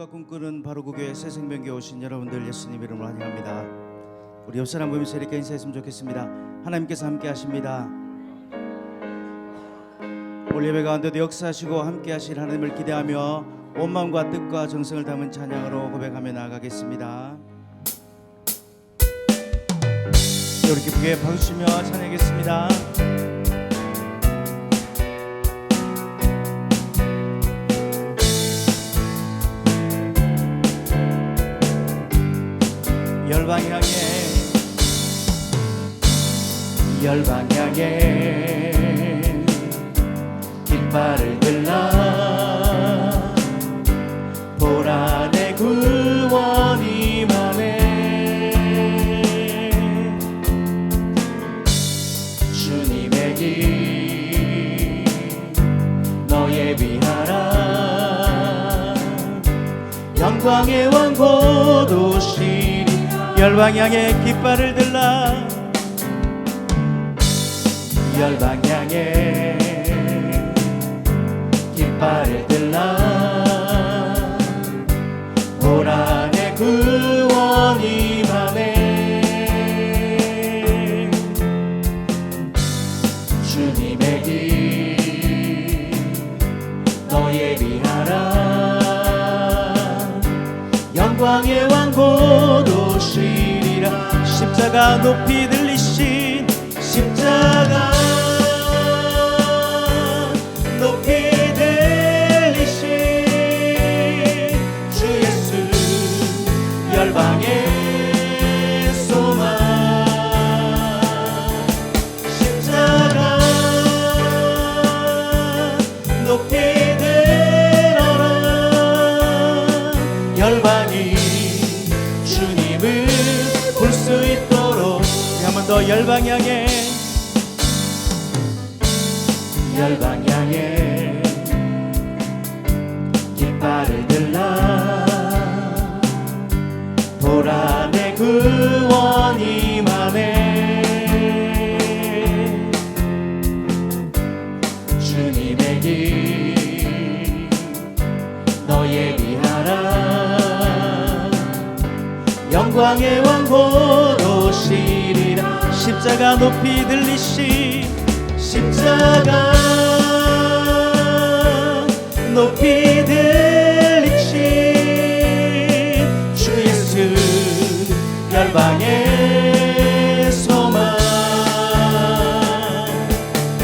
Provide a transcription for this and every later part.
모두가 꿈꾸는 바로 그 교회 새생명교회 오신 여러분들 예수님 이름으로 환영합니다. 우리 옆 사람 보면서 이렇게 인사했으면 좋겠습니다. 하나님께서 함께 하십니다. 오늘 예배 가운데도 역사하시고 함께 하실 하나님을 기대하며 온 마음과 뜻과 정성을 담은 찬양으로 고백하며 나아가겠습니다. 우리 기쁘게 박수치며 찬양하겠습니다. 열방향에 깃발을 들라 보라 내 구원이 맘에 주님의 길 너 예비하라 영광의 왕 곧 오시리 열방향에 깃발을 들라 열방향에 깃발을 들라 보라 내 구원이 맘에 주님의 길 너 예비하라 영광의 왕 곧 오시리라 십자가 높이 들리신 십자가 높이 들리신 주 예수 열방의 소망 십자가 높이 들어라 열방이 주님을 볼 수 있도록 한 번 더 열방향에 열방향에 깃발을 들라 보라 내 구원이 맘에 주님의 길 너 예비하라 영광의 왕 곧 오시리라 십자가 높이 들리시 십자가 높이 들리신 주 예수 열방의 소망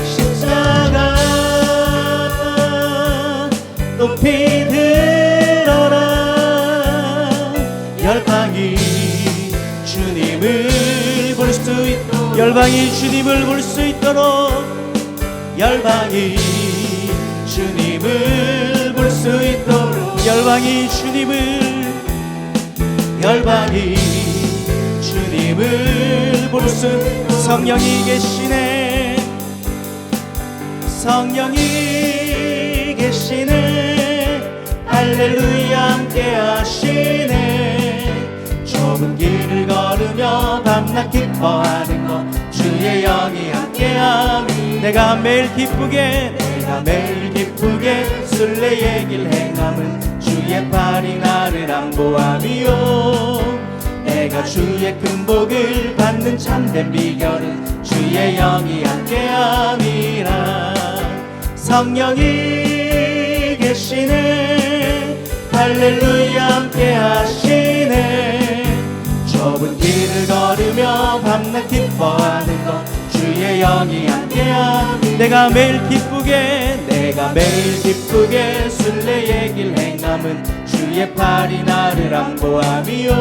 십자가 높이 들어라 열방이 주님을 볼 수 있도록 열방이 주님을 볼 수 있도록 열방이 주님을 볼 수 있도록 열방이 주님을 볼 수 성령이 계시네 성령이 계시네 할렐루야 함께 하시네 좁은 길을 걸으며 밤낮 기뻐하는 것 주의 영이 함께함이 내가 매일 기쁘게 순례의 길 행함은 주의 팔이 나를 안보함이요 내가 주의 큰 복을 받는 참된 비결은 주의 영이 함께함이라 성령이 계시네 할렐루야 함께 하시네 좁은 길을 걸으며 밤낮 기뻐하는 것 주의 영이 함께함이 내가 매일 기쁘게 순례의 길 행함은 주의 팔이 나를 안보함이요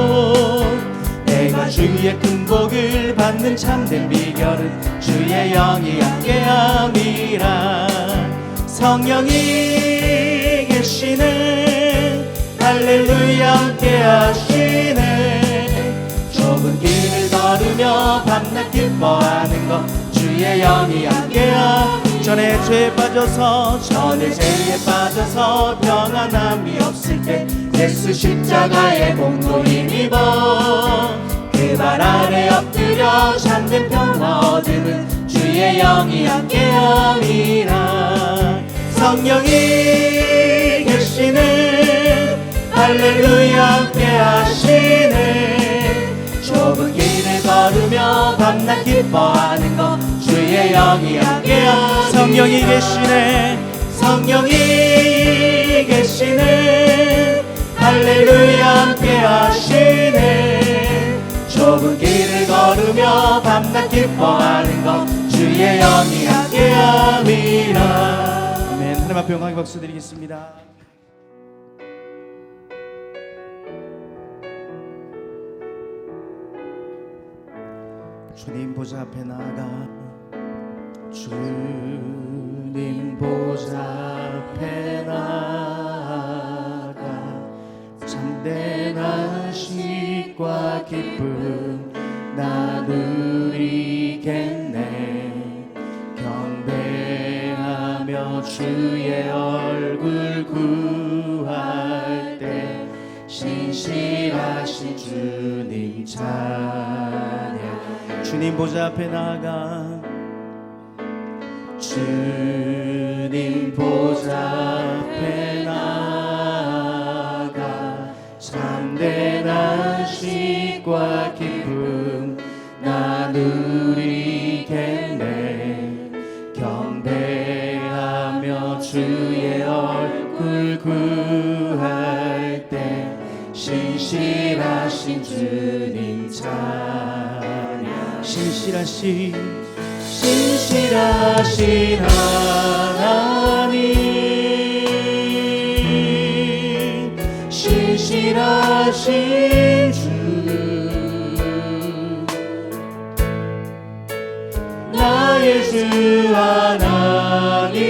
내가 주의 큰 복을 받는 참된 비결은 주의 영이 함께함이라 성령이 계시네 할렐루야 함께 하시네 좁은 길을 걸으며 밤낮 기뻐하는 것 주의 영이 함께함 전에 죄에 빠져서 평안함이 없을 때 예수 십자가의 공로 힘입어 그 발 아래 엎드려 참된 평화 얻음은 주의 영이 함께함이라 성령이 계시네 할렐루야 함께 하시네. 좁은 길을 걸으며 밤낮 기뻐하는 것 주의 영이 함께하. 성령이 계시네. 성령이 계시네. 할렐루야 함께 하시네. 좁은 길을 걸으며 밤낮 기뻐하는 것 주의 영이 함께함이라. 아멘. 하나님 앞에 영광의 박수 드리겠습니다. 주님 보좌 앞에 나아가, 주님 보좌 앞에 나아가 참된 안식과 기쁨 나누리겠네. 경배하며 주의 얼굴 구할 때 신실하신 주님 찬양. 주님 보좌 앞에 나아가, 주님 보좌 앞에 나아가 참된 안식과 기쁨 나누리겠네. 경배하며 주의 얼굴 구할 때 신실하신 주님 찬양. 신실하신 하나님, 신실하신 주, 나의 주 하나님은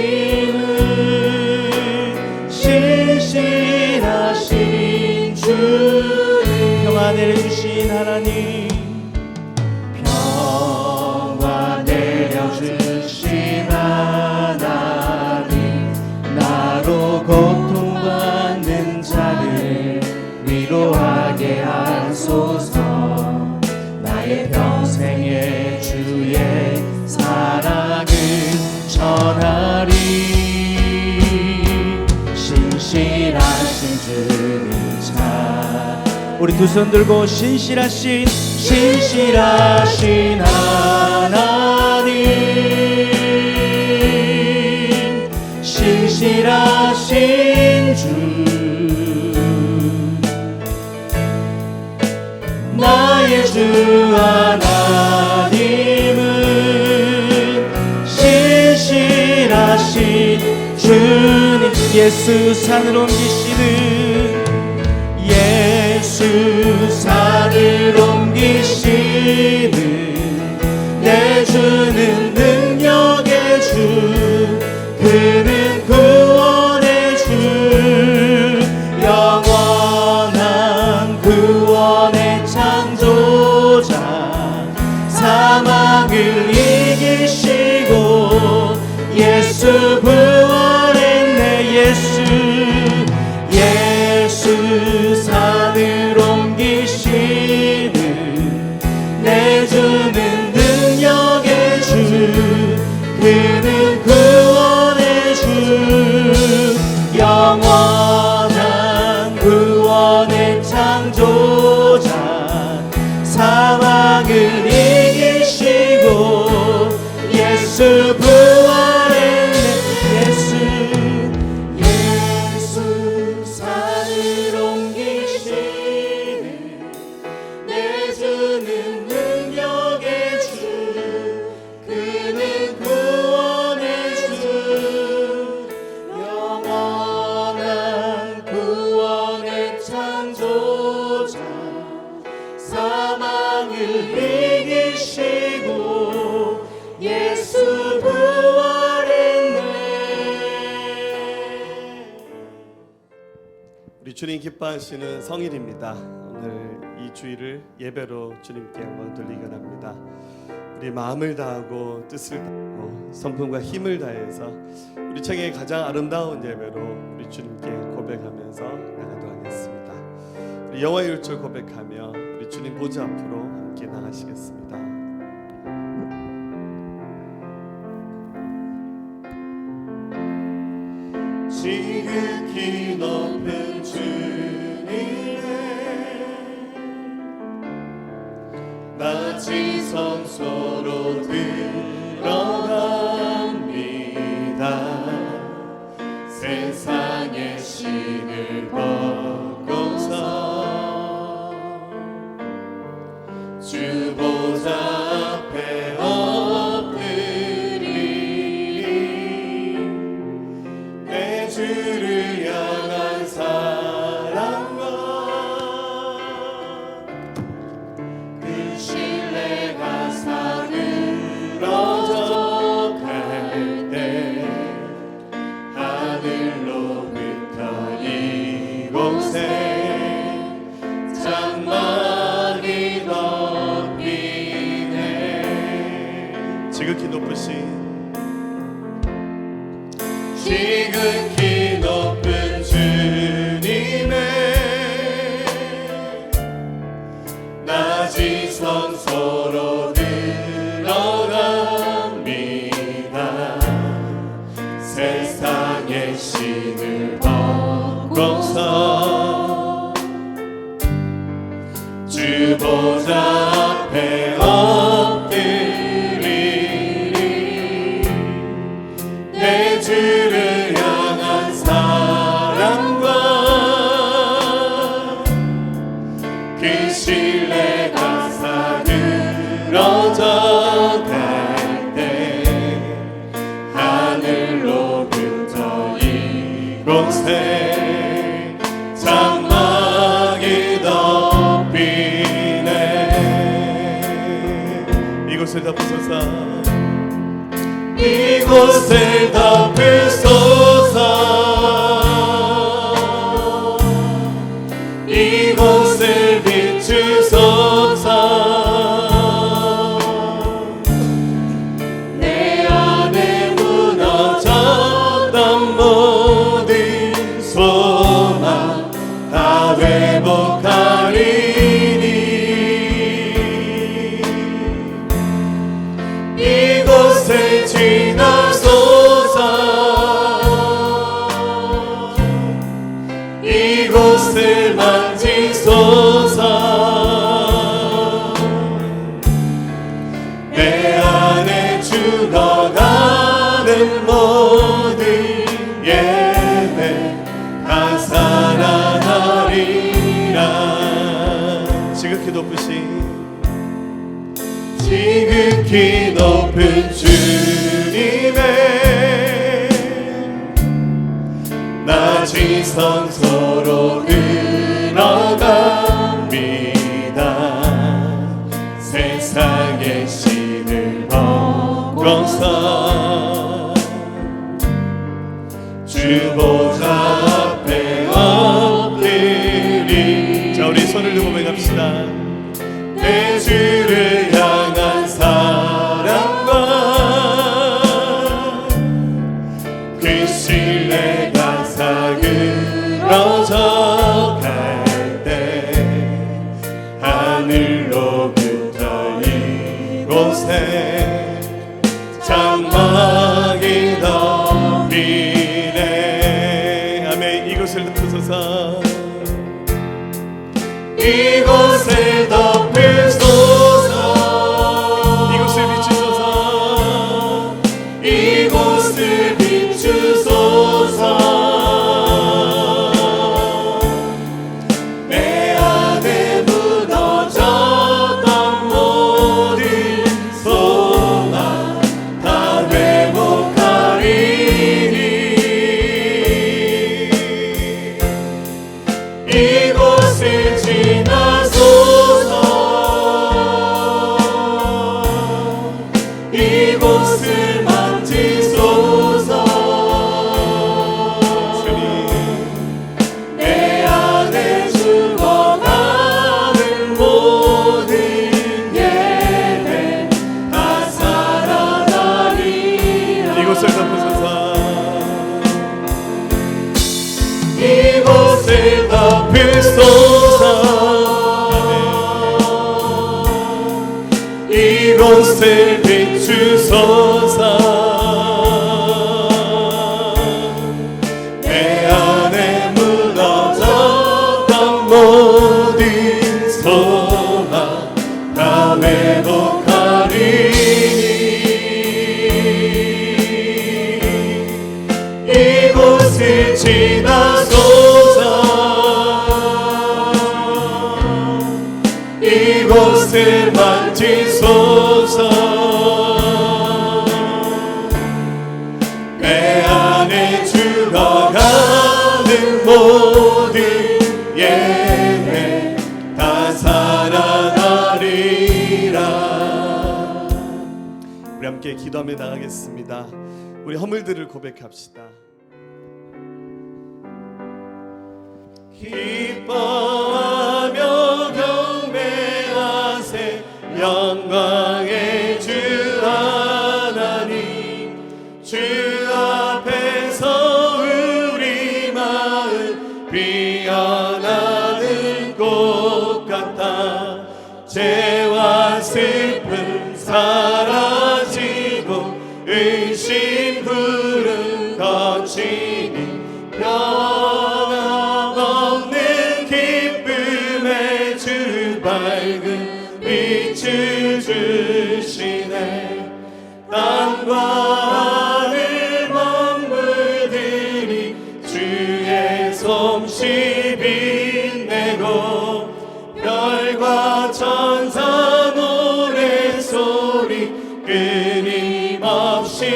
신실하신 주. 평화 내려주신 하나님, 평화 내려주신 하나님, 나로 고통받는 자를 위로하게 하소서. 나의 평생의 주의 사랑을 전하리. 신실하신 주님 참. 우리 두 손 들고 신실하신 하나님, 신실하신 주, 나의 주 하나님은 신실하신 주님. 예수 산을 옮기시는, 예수 산을 옮기시는 내 주는 능력의 주, 그는 구원의 주, 영원한 구원의 창조자. 사망을 이기시고 예수 부활했네. 예수 산을 옮기시는 내 주는 능력의 주, 그는 구원의 주, 영원한 구원의 창조자. 사망을 이기시고 예수 부활했네. 예수 산을 옮기시는 내 주는 능력의 주, 그는 구원의 주, 영원한 구원의 창조자. 사망을 이기시고 예수 부활했네. 우리 주님 기뻐하시는 성일입니다. 오늘 이 주일을 예배로 주님께 한번 드리곤 합니다. 우리 마음을 다하고 뜻을 다하고 성품과 힘을 다해서 우리 청의 가장 아름다운 예배로 우리 주님께 고백하면서 나가도록 하겠습니다. 우리 영화의 율절 고백하며 우리 주님 보좌 앞으로 함께 나가시겠습니다. 지극히 높은 주님 낮이 성소로 들어갑니다. 세상의 신을 벗고서 주 보좌 앞에 엎드리리. 내 주를 향한 사랑과 그 신뢰가 사그러져 갈 때 하늘로부터 이곳에 장막이 덮이네. 지극히 높은 주님의 낮이 성소로 들어갑니다. 세상의 신을 벗고서 주 보좌 앞에 엎드리리. 내 주를 향한 사랑과 그 신뢰가 사그러져 갈 때 하늘로부터 이곳에 장막이 덮이네. 이곳을 덮으소서. 이곳을 덮으소서. 이곳을 비추소서. 내 안에 무너졌던 모든 소망 다 회복하리니. 이곳을 지나소서. 이곳을 만지소서. 내 안에 죽어가는 모든 예배 다 살아나리라. 지극히 높은 주님의 낮이 성소로 들어갑니다. 세상의 신을 벗고서 주 보좌 앞에 엎드리. 자, 우리 손을 들고 고백합시다. 내 주를 향한 사랑과 그 신뢰가 사그러져 갈 때 하늘로부터 이곳에 장막이 덮이네. 아멘. 이곳을 덮으소서. 이곳을 덮으소서. 이곳을 비추소서. 이곳을 비추소서. 내 안에 무너졌던 모든 소망 다 회복하리니. 이곳을 지나소서. 이곳을 만지소서. 내 안에 죽어가는 모든 예배 다 살아나리라. 이곳을 덮으소서. 이곳을 덮으소서. 이곳을 비추소서. 내 안에 무너졌던 모든 소망 다 회복하리니 이곳을 지나소서 이곳을 만지소서 내 안에 죽어가는 모든 예배 다 살아나리라. 우리 함께 기도하며 나가겠습니다. 우리 허물들을 고백합시다. 기뻐하며 경배하세 영광의 주 하나님 주 앞에서 우리 마음 피어나는 꽃 같아 죄와 슬픔 사라지고 의심 구름 거치니 변함없는 기쁨의 주 밝은 빛을 주시네. 땅과 하늘 만물들이 주의 솜씨 빛내고 별과 천사 노래소리 끊임없이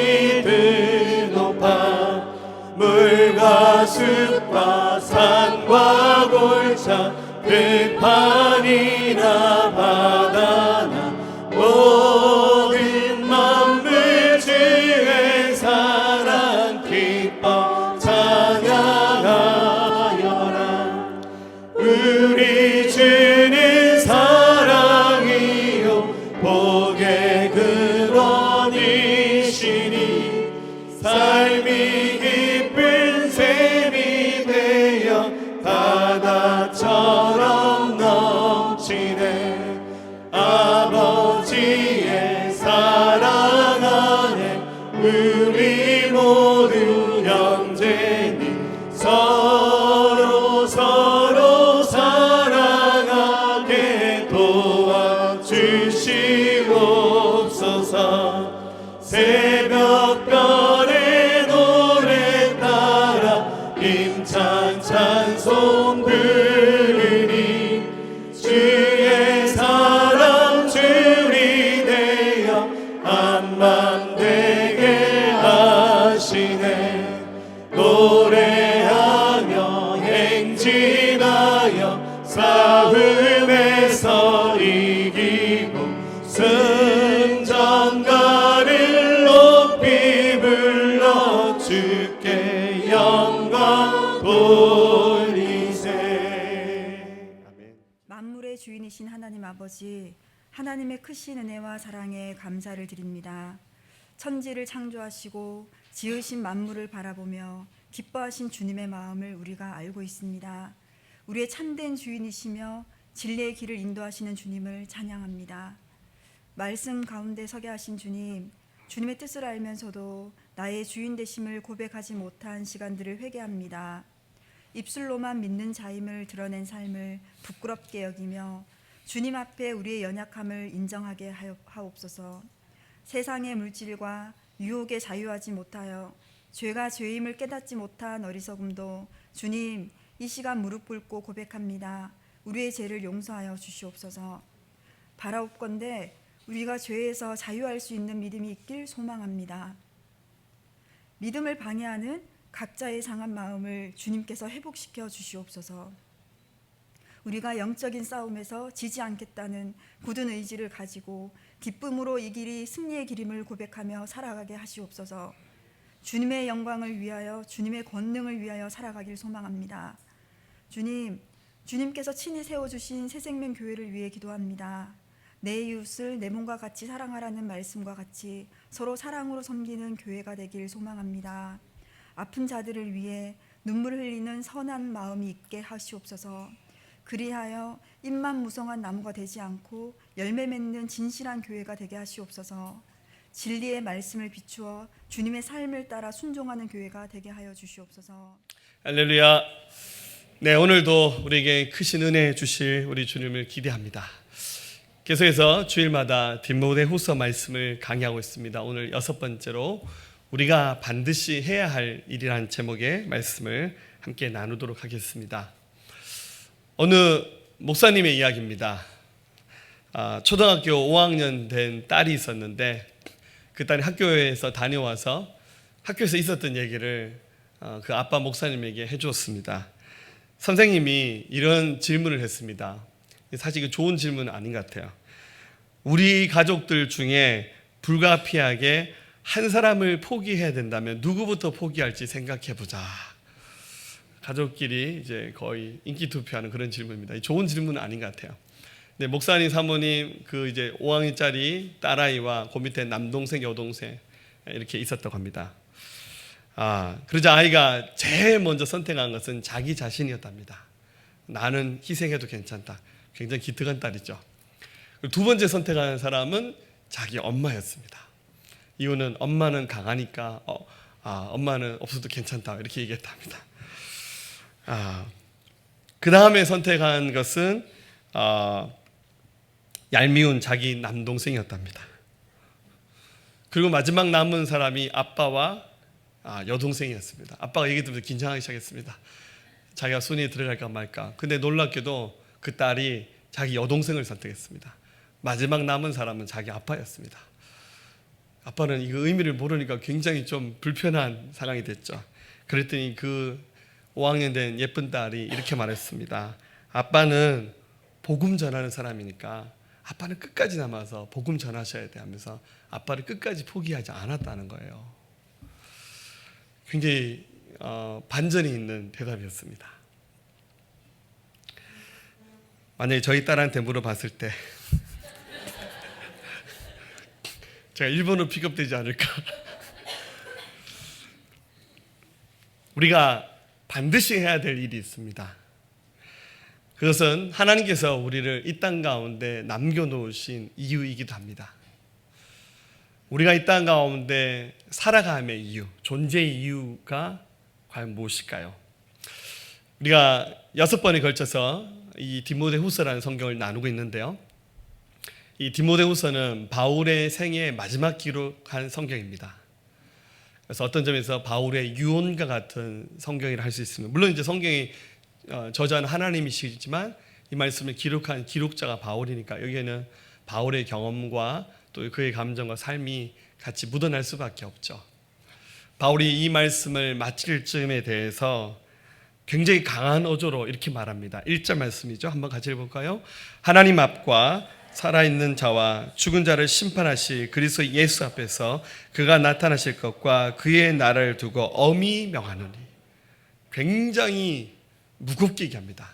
드높아 물과 숲과 산과 골차 들판이나 바다나 모든 만물 주의 사랑 기뻐 찬양하여라. 우리 주는 사랑이요 복의 근원이시니 삶이 기쁜 샘이 되어 바다처럼 넘치네. 아버지의 사랑 안에 우리 모두 형제니 서로 사랑하게 도와주시옵소서. 새벽별의 노래 따라 힘찬 찬송 부르니 주의 사랑 줄이 되어 한맘 되게 하시네. 노래하며 행진하여 싸움에서 이기고 승전가를 높이 불러 주께 영광 돌리세. 아멘. 만물의 주인이신 하나님 아버지, 하나님의 크신 은혜와 사랑에 감사를 드립니다. 천지를 창조하시고 지으신 만물을 바라보며 기뻐하신 주님의 마음을 우리가 알고 있습니다. 우리의 참된 주인이시며 진리의 길을 인도하시는 주님을 찬양합니다. 말씀 가운데 서게 하신 주님, 주님의 뜻을 알면서도 나의 주인 되심을 고백하지 못한 시간들을 회개합니다. 입술로만 믿는 자임을 드러낸 삶을 부끄럽게 여기며 주님 앞에 우리의 연약함을 인정하게 하옵소서. 세상의 물질과 유혹에 자유하지 못하여 죄가 죄임을 깨닫지 못한 어리석음도 주님, 이 시간 무릎 꿇고 고백합니다. 우리의 죄를 용서하여 주시옵소서. 바라옵건대 우리가 죄에서 자유할 수 있는 믿음이 있길 소망합니다. 믿음을 방해하는 각자의 상한 마음을 주님께서 회복시켜 주시옵소서. 우리가 영적인 싸움에서 지지 않겠다는 굳은 의지를 가지고 기쁨으로 이 길이 승리의 길임을 고백하며 살아가게 하시옵소서. 주님의 영광을 위하여, 주님의 권능을 위하여 살아가길 소망합니다. 주님, 주님께서 친히 세워주신 새생명교회를 위해 기도합니다. 내 이웃을 내 몸과 같이 사랑하라는 말씀과 같이 서로 사랑으로 섬기는 교회가 되길 소망합니다. 아픈 자들을 위해 눈물 흘리는 선한 마음이 있게 하시옵소서. 그리하여 잎만 무성한 나무가 되지 않고 열매 맺는 진실한 교회가 되게 하시옵소서. 진리의 말씀을 비추어 주님의 삶을 따라 순종하는 교회가 되게 하여 주시옵소서. 할렐루야. 네, 오늘도 우리에게 크신 은혜 주실 우리 주님을 기대합니다. 계속해서 주일마다 디모데후서 말씀을 강의하고 있습니다. 오늘 6번째로 우리가 반드시 해야 할 일이라는 제목의 말씀을 함께 나누도록 하겠습니다. 어느 목사님의 이야기입니다. 초등학교 5학년 된 딸이 있었는데 그 딸이 학교에서 다녀와서 학교에서 있었던 얘기를 그 아빠 목사님에게 해주었습니다. 선생님이 이런 질문을 했습니다. 사실 좋은 질문은 아닌 것 같아요. 우리 가족들 중에 불가피하게 한 사람을 포기해야 된다면 누구부터 포기할지 생각해 보자. 가족끼리 이제 거의 인기 투표하는 그런 질문입니다. 좋은 질문은 아닌 것 같아요. 근데 목사님 사모님 그 이제 5학년짜리 딸아이와 그 밑에 남동생 여동생 이렇게 있었다고 합니다. 그러자 아이가 제일 먼저 선택한 것은 자기 자신이었답니다. 나는 희생해도 괜찮다. 굉장히 기특한 딸이죠. 두 번째 선택한 사람은 자기 엄마였습니다. 이유는 엄마는 강하니까 엄마는 없어도 괜찮다 이렇게 얘기했답니다. 그 다음에 선택한 것은 얄미운 자기 남동생이었답니다. 그리고 마지막 남은 사람이 아빠와 여동생이었습니다. 아빠가 얘기 들으면서 긴장하기 시작했습니다. 자기가 순위에 들어갈까 말까. 근데 놀랍게도 그 딸이 자기 여동생을 선택했습니다. 마지막 남은 사람은 자기 아빠였습니다. 아빠는 이 의미를 모르니까 굉장히 좀 불편한 상황이 됐죠. 그랬더니 그 5학년 된 예쁜 딸이 이렇게 말했습니다. 아빠는 복음 전하는 사람이니까 아빠는 끝까지 남아서 복음 전하셔야 돼 하면서 아빠를 끝까지 포기하지 않았다는 거예요. 굉장히 반전이 있는 대답이었습니다. 만약에 저희 딸한테 물어봤을 때 제가 일본으로 픽업되지 않을까. 우리가 반드시 해야 될 일이 있습니다. 그것은 하나님께서 우리를 이 땅 가운데 남겨놓으신 이유이기도 합니다. 우리가 이 땅 가운데 살아감의 이유, 존재의 이유가 과연 무엇일까요? 우리가 6번에 걸쳐서 이 디모데후서라는 성경을 나누고 있는데요. 이 디모데후서는 바울의 생애의 마지막 기록한 성경입니다. 그래서 어떤 점에서 바울의 유언과 같은 성경이라 할 수 있습니다. 물론 이제 성경이 저자는 하나님이시지만 이 말씀을 기록한 기록자가 바울이니까 여기에는 바울의 경험과 또 그의 감정과 삶이 같이 묻어날 수밖에 없죠. 바울이 이 말씀을 마칠 즈음에 대해서 굉장히 강한 어조로 이렇게 말합니다. 1절 말씀이죠. 한번 같이 읽어볼까요? 하나님 앞과 살아있는 자와 죽은 자를 심판하실 그리스도 예수 앞에서 그가 나타나실 것과 그의 나라를 두고 엄히 명하노니. 굉장히 무겁게 얘기합니다.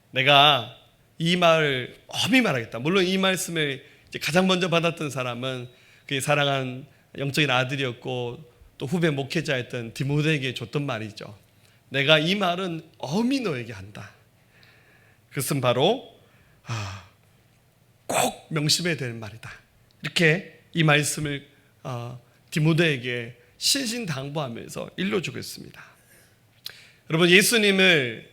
내가 이 말을 엄히 말하겠다. 물론 이 말씀을 가장 먼저 받았던 사람은 그의 사랑한 영적인 아들이었고 또 후배 목회자였던 디모데에게 줬던 말이죠. 내가 이 말은 엄히 너에게 한다. 그것은 바로 꼭 명심해야 되는 말이다. 이렇게 이 말씀을 디모데에게 신신당부하면서 일러주고 있습니다. 여러분, 예수님을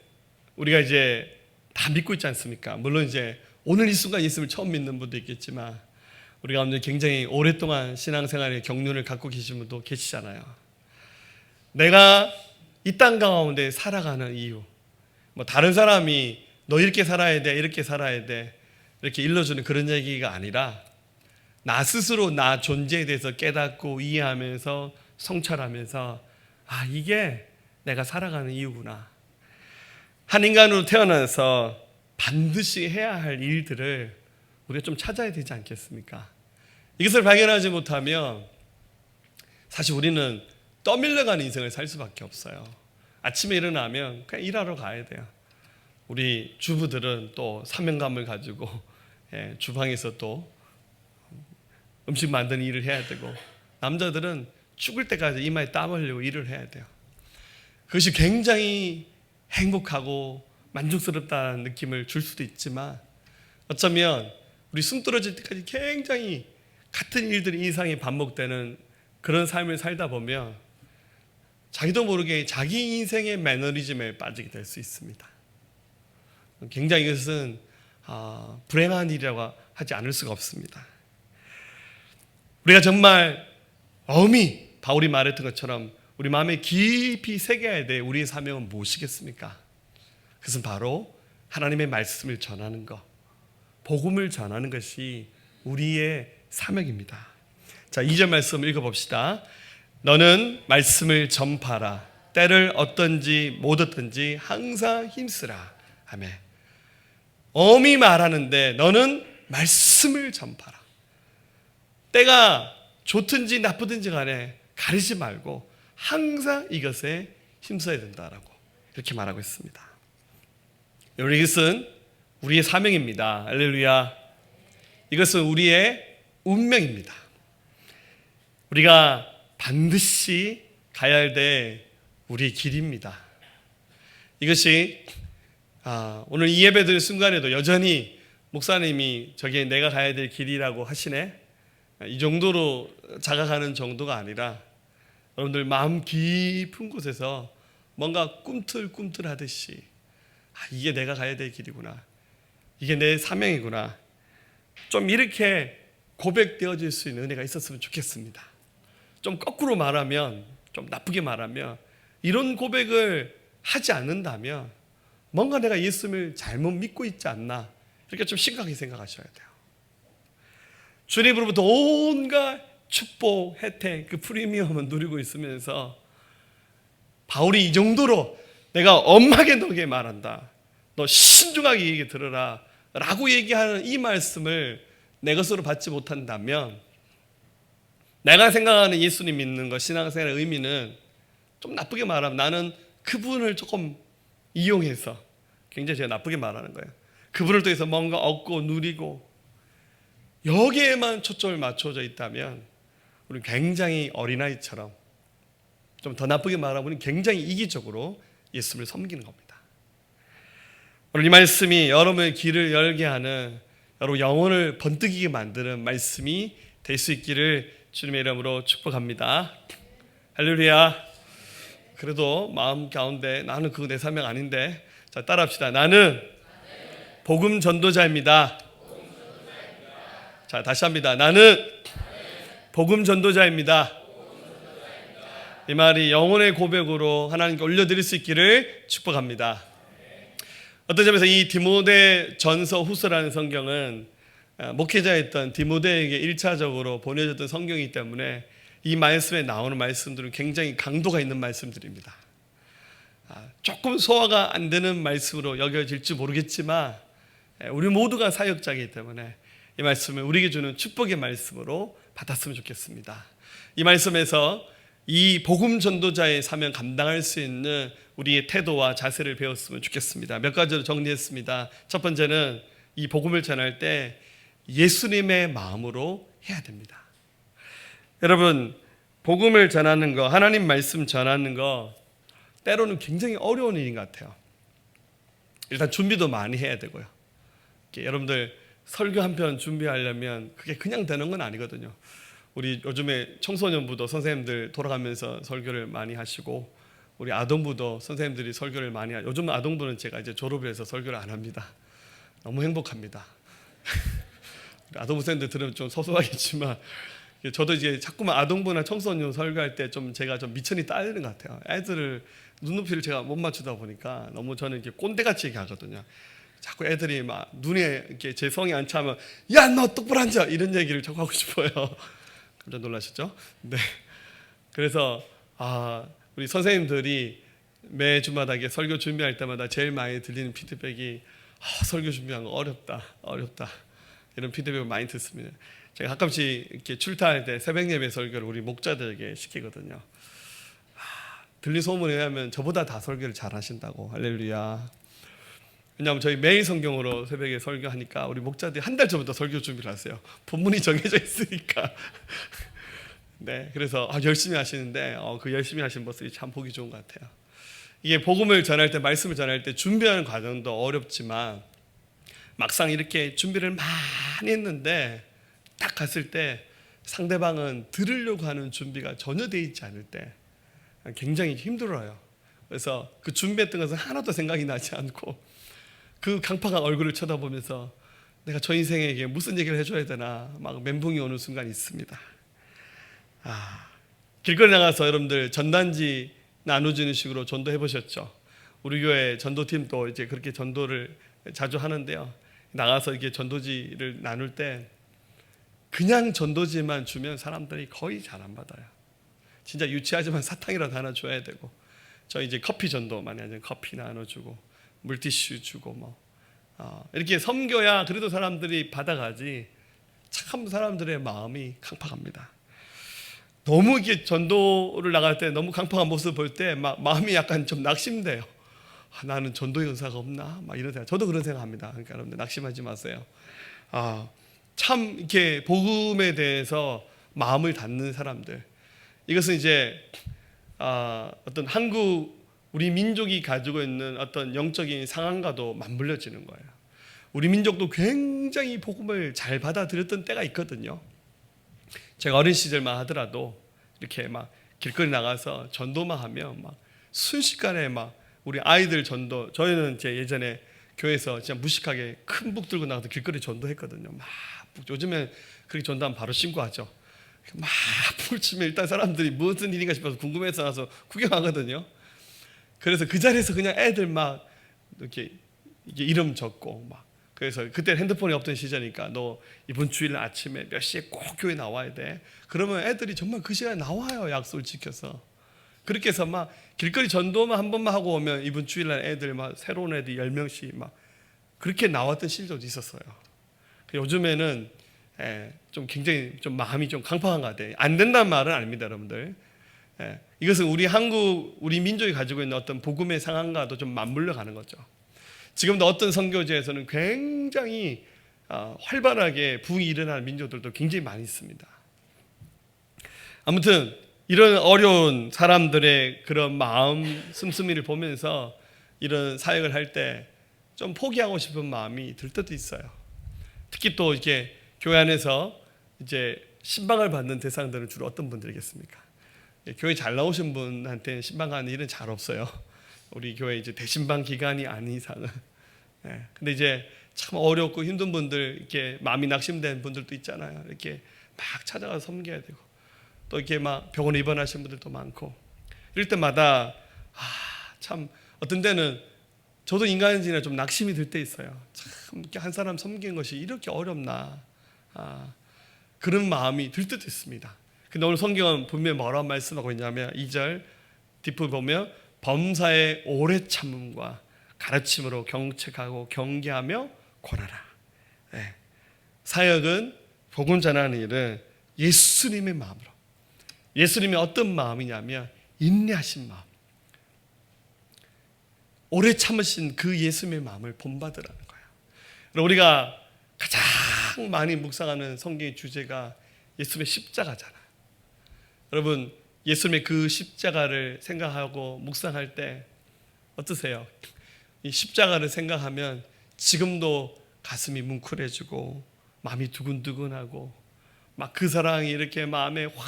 우리가 이제 다 믿고 있지 않습니까? 물론 이제 오늘 이 순간 예수님을 처음 믿는 분도 있겠지만 우리 가운데 굉장히 오랫동안 신앙생활의 경륜을 갖고 계신 분도 계시잖아요. 내가 이 땅 가운데 살아가는 이유, 뭐 다른 사람이 너 이렇게 살아야 돼, 이렇게 살아야 돼 이렇게 일러주는 그런 얘기가 아니라 나 스스로 나 존재에 대해서 깨닫고 이해하면서 성찰하면서 이게 내가 살아가는 이유구나. 한 인간으로 태어나서 반드시 해야 할 일들을 우리가 좀 찾아야 되지 않겠습니까? 이것을 발견하지 못하면 사실 우리는 떠밀려가는 인생을 살 수밖에 없어요. 아침에 일어나면 그냥 일하러 가야 돼요. 우리 주부들은 또 사명감을 가지고 주방에서 또 음식 만드는 일을 해야 되고, 남자들은 죽을 때까지 이마에 땀 흘리고 일을 해야 돼요. 그것이 굉장히 행복하고 만족스럽다는 느낌을 줄 수도 있지만 어쩌면 우리 숨 떨어질 때까지 굉장히 같은 일들이 이상이 반복되는 그런 삶을 살다 보면 자기도 모르게 자기 인생의 매너리즘에 빠지게 될 수 있습니다. 굉장히 이것은 불행한 일이라고 하지 않을 수가 없습니다. 우리가 정말 엄히 바울이 말했던 것처럼 우리 마음에 깊이 새겨야 될 우리의 사명은 무엇이겠습니까? 그것은 바로 하나님의 말씀을 전하는 것, 복음을 전하는 것이 우리의 사명입니다. 자, 2절 말씀 읽어봅시다. 너는 말씀을 전파라. 때를 어떤지 못 어떤지 항상 힘쓰라. 아멘. 엄히 말하는데 너는 말씀을 전파라. 때가 좋든지 나쁘든지 간에 가리지 말고 항상 이것에 힘써야 된다라고 이렇게 말하고 있습니다. 여러분, 이것은 우리의 사명입니다. 할렐루야. 이것은 우리의 운명입니다. 우리가 반드시 가야 할 때 우리의 길입니다. 이것이 오늘 이 예배 드리는 순간에도 여전히 목사님이 저게 내가 가야 될 길이라고 하시네, 이 정도로 자각하는 정도가 아니라 여러분들 마음 깊은 곳에서 뭔가 꿈틀꿈틀하듯이 이게 내가 가야 될 길이구나, 이게 내 사명이구나, 좀 이렇게 고백되어질 수 있는 은혜가 있었으면 좋겠습니다. 좀 거꾸로 말하면, 좀 나쁘게 말하면, 이런 고백을 하지 않는다면 뭔가 내가 예수님을 잘못 믿고 있지 않나, 이렇게 좀 심각하게 생각하셔야 돼요. 주님으로부터 온갖 축복, 혜택, 그 프리미엄을 누리고 있으면서 바울이 이 정도로 내가 엄하게 너에게 말한다, 너 신중하게 얘기 들어라 라고 얘기하는 이 말씀을 내 것으로 받지 못한다면, 내가 생각하는 예수님 믿는 것, 신앙생활의 의미는 좀 나쁘게 말하면 나는 그분을 조금 이용해서, 굉장히 제가 나쁘게 말하는 거예요, 그분을 통해서 뭔가 얻고 누리고 여기에만 초점을 맞춰져 있다면 우리는 굉장히 어린아이처럼, 좀 더 나쁘게 말하면 굉장히 이기적으로 예수님을 섬기는 겁니다. 오늘 이 말씀이 여러분의 길을 열게 하는, 여러분 영혼을 번뜩이게 만드는 말씀이 될 수 있기를 주님의 이름으로 축복합니다. 할렐루야. 그래도 마음 가운데 나는 그거 내 사명 아닌데, 자 따라합시다. 나는 복음 전도자입니다. 자 다시 합니다. 나는 복음 전도자입니다. 이 말이 영혼의 고백으로 하나님께 올려드릴 수 있기를 축복합니다. 어떤 점에서 이 디모데 전서 후서라는 성경은 목회자였던 디모데에게 1차적으로 보내졌던 성경이기 때문에 이 말씀에 나오는 말씀들은 굉장히 강도가 있는 말씀들입니다. 조금 소화가 안 되는 말씀으로 여겨질지 모르겠지만 우리 모두가 사역자이기 때문에 이 말씀을 우리에게 주는 축복의 말씀으로 받았으면 좋겠습니다. 이 말씀에서 이 복음 전도자의 사명 감당할 수 있는 우리의 태도와 자세를 배웠으면 좋겠습니다. 몇 가지로 정리했습니다. 첫 번째는 이 복음을 전할 때 예수님의 마음으로 해야 됩니다. 여러분, 복음을 전하는 거, 하나님 말씀 전하는 거 때로는 굉장히 어려운 일인 것 같아요. 일단 준비도 많이 해야 되고요. 여러분들 설교 한 편 준비하려면 그게 그냥 되는 건 아니거든요. 우리 요즘에 청소년부도 선생님들 돌아가면서 설교를 많이 하시고, 우리 아동부도 선생님들이 설교를 많이 하고, 요즘 아동부는 제가 이제 졸업을 해서 설교를 안 합니다. 너무 행복합니다. 아동부 선생님들 들으면 좀 소소하겠지만 저도 이제 자꾸만 아동부나 청소년 설교할 때 좀 제가 좀 미천이 딸리는 것 같아요. 애들을 눈높이를 제가 못 맞추다 보니까 너무 저는 이렇게 꼰대같이 얘기하거든요. 자꾸 애들이 막 눈에 이렇게 제 성이 안 차면 야 너 똑바로 앉아 이런 얘기를 자꾸 하고 싶어요. 깜짝 놀라셨죠? 네. 그래서 우리 선생님들이 매 주마다 설교 준비할 때마다 제일 많이 들리는 피드백이 설교 준비하는 거 어렵다 이런 피드백을 많이 듣습니다. 제가 가끔씩 이렇게 출타할 때 새벽 예배 설교를 우리 목자들에게 시키거든요. 들린 소문에 의하면 저보다 다 설교를 잘 하신다고. 할렐루야. 왜냐하면 저희 매일 성경으로 새벽에 설교하니까 우리 목자들이 한 달 전부터 설교 준비를 하세요. 본문이 정해져 있으니까. 네, 그래서 열심히 하시는데 그 열심히 하시는 모습이 참 보기 좋은 것 같아요. 이게 복음을 전할 때, 말씀을 전할 때 준비하는 과정도 어렵지만 막상 이렇게 준비를 많이 했는데 딱 갔을 때 상대방은 들으려고 하는 준비가 전혀 되어 있지 않을 때 굉장히 힘들어요. 그래서 그 준비했던 것은 하나도 생각이 나지 않고 그 강팍한 얼굴을 쳐다보면서 내가 저 인생에게 무슨 얘기를 해줘야 되나 막 멘붕이 오는 순간이 있습니다. 길거리 나가서 여러분들 전단지 나눠주는 식으로 전도해 보셨죠? 우리 교회 전도팀도 이제 그렇게 전도를 자주 하는데요. 나가서 이렇게 전도지를 나눌 때 그냥 전도지만 주면 사람들이 거의 잘 안 받아요. 진짜 유치하지만 사탕이라도 하나 줘야 되고, 저 이제 커피 전도 많이 하죠. 커피 나눠주고 물티슈 주고 뭐 이렇게 섬겨야 그래도 사람들이 받아가지. 참 사람들의 마음이 강팍합니다. 너무 이게 전도를 나갈 때 너무 강팍한 모습 볼 때 막 마음이 약간 좀 낙심돼요. 나는 전도 연사가 없나? 막 이런 생각. 저도 그런 생각합니다. 그러니까 여러분들 낙심하지 마세요. 참 이렇게 복음에 대해서 마음을 닫는 사람들. 이것은 이제 어떤 한국 우리 민족이 가지고 있는 어떤 영적인 상황과도 맞물려지는 거예요. 우리 민족도 굉장히 복음을 잘 받아들였던 때가 있거든요. 제가 어린 시절만 하더라도 이렇게 막 길거리 나가서 전도만 하면 막 순식간에 막 우리 아이들 전도, 저희는 제 예전에 교회에서 진짜 무식하게 큰 북 들고 나가서 길거리 전도했거든요. 막 요즘에 그렇게 전도하면 바로 신고하죠. 막 북을 치면 일단 사람들이 무슨 일인가 싶어서 궁금해서 나서 구경하거든요. 그래서 그 자리에서 그냥 애들 막 이렇게 이름 적고 막, 그래서 그때 핸드폰이 없던 시절이니까 너 이번 주일 아침에 몇 시에 꼭 교회 나와야 돼. 그러면 애들이 정말 그 시간에 나와요. 약속을 지켜서. 그렇게 해서 막 길거리 전도만 한 번만 하고 오면 이번 주일날 애들 막 새로운 애들 10명씩 막 그렇게 나왔던 시절도 있었어요. 요즘에는 좀 굉장히 좀 마음이 좀 강팍한 것 같아요. 안 된다는 말은 아닙니다, 여러분들. 이것은 우리 한국, 우리 민족이 가지고 있는 어떤 복음의 상황과도 좀 맞물려 가는 거죠. 지금도 어떤 선교지에서는 굉장히 활발하게 부흥이 일어나는 민족들도 굉장히 많이 있습니다. 아무튼 이런 어려운 사람들의 그런 마음 씀씀이를 보면서 이런 사역을 할 때 좀 포기하고 싶은 마음이 들 때도 있어요. 특히 또 이렇게 교회 안에서 이제 신방을 받는 대상들은 주로 어떤 분들이겠습니까? 교회 잘 나오신 분한테는 신방하는 일은 잘 없어요. 우리 교회 이제 대신방 기간이 아닌 이상은. 근데 이제 참 어렵고 힘든 분들, 이렇게 마음이 낙심된 분들도 있잖아요. 이렇게 막 찾아가서 섬겨야 되고, 또 이렇게 막 병원에 입원하신 분들도 많고, 이럴 때마다 참 어떤 때는 저도 인간인지라 좀 낙심이 들 때 있어요. 참 이렇게 한 사람 섬기는 것이 이렇게 어렵나, 그런 마음이 들 때도 있습니다. 근데 오늘 성경은 분명히 뭐라고 말씀하고 있냐면 2절 뒷부분 보면 범사의 오래 참음과 가르침으로 경책하고 경계하며 권하라. 사역은 복음 전하는 일은 예수님의 마음으로, 예수님의 어떤 마음이냐면 인내하신 마음, 오래 참으신 그 예수님의 마음을 본받으라는 거예요. 우리가 가장 많이 묵상하는 성경의 주제가 예수님의 십자가잖아요. 여러분, 예수님의 그 십자가를 생각하고 묵상할 때 어떠세요? 이 십자가를 생각하면 지금도 가슴이 뭉클해지고 마음이 두근두근하고 막 그 사랑이 이렇게 마음에 확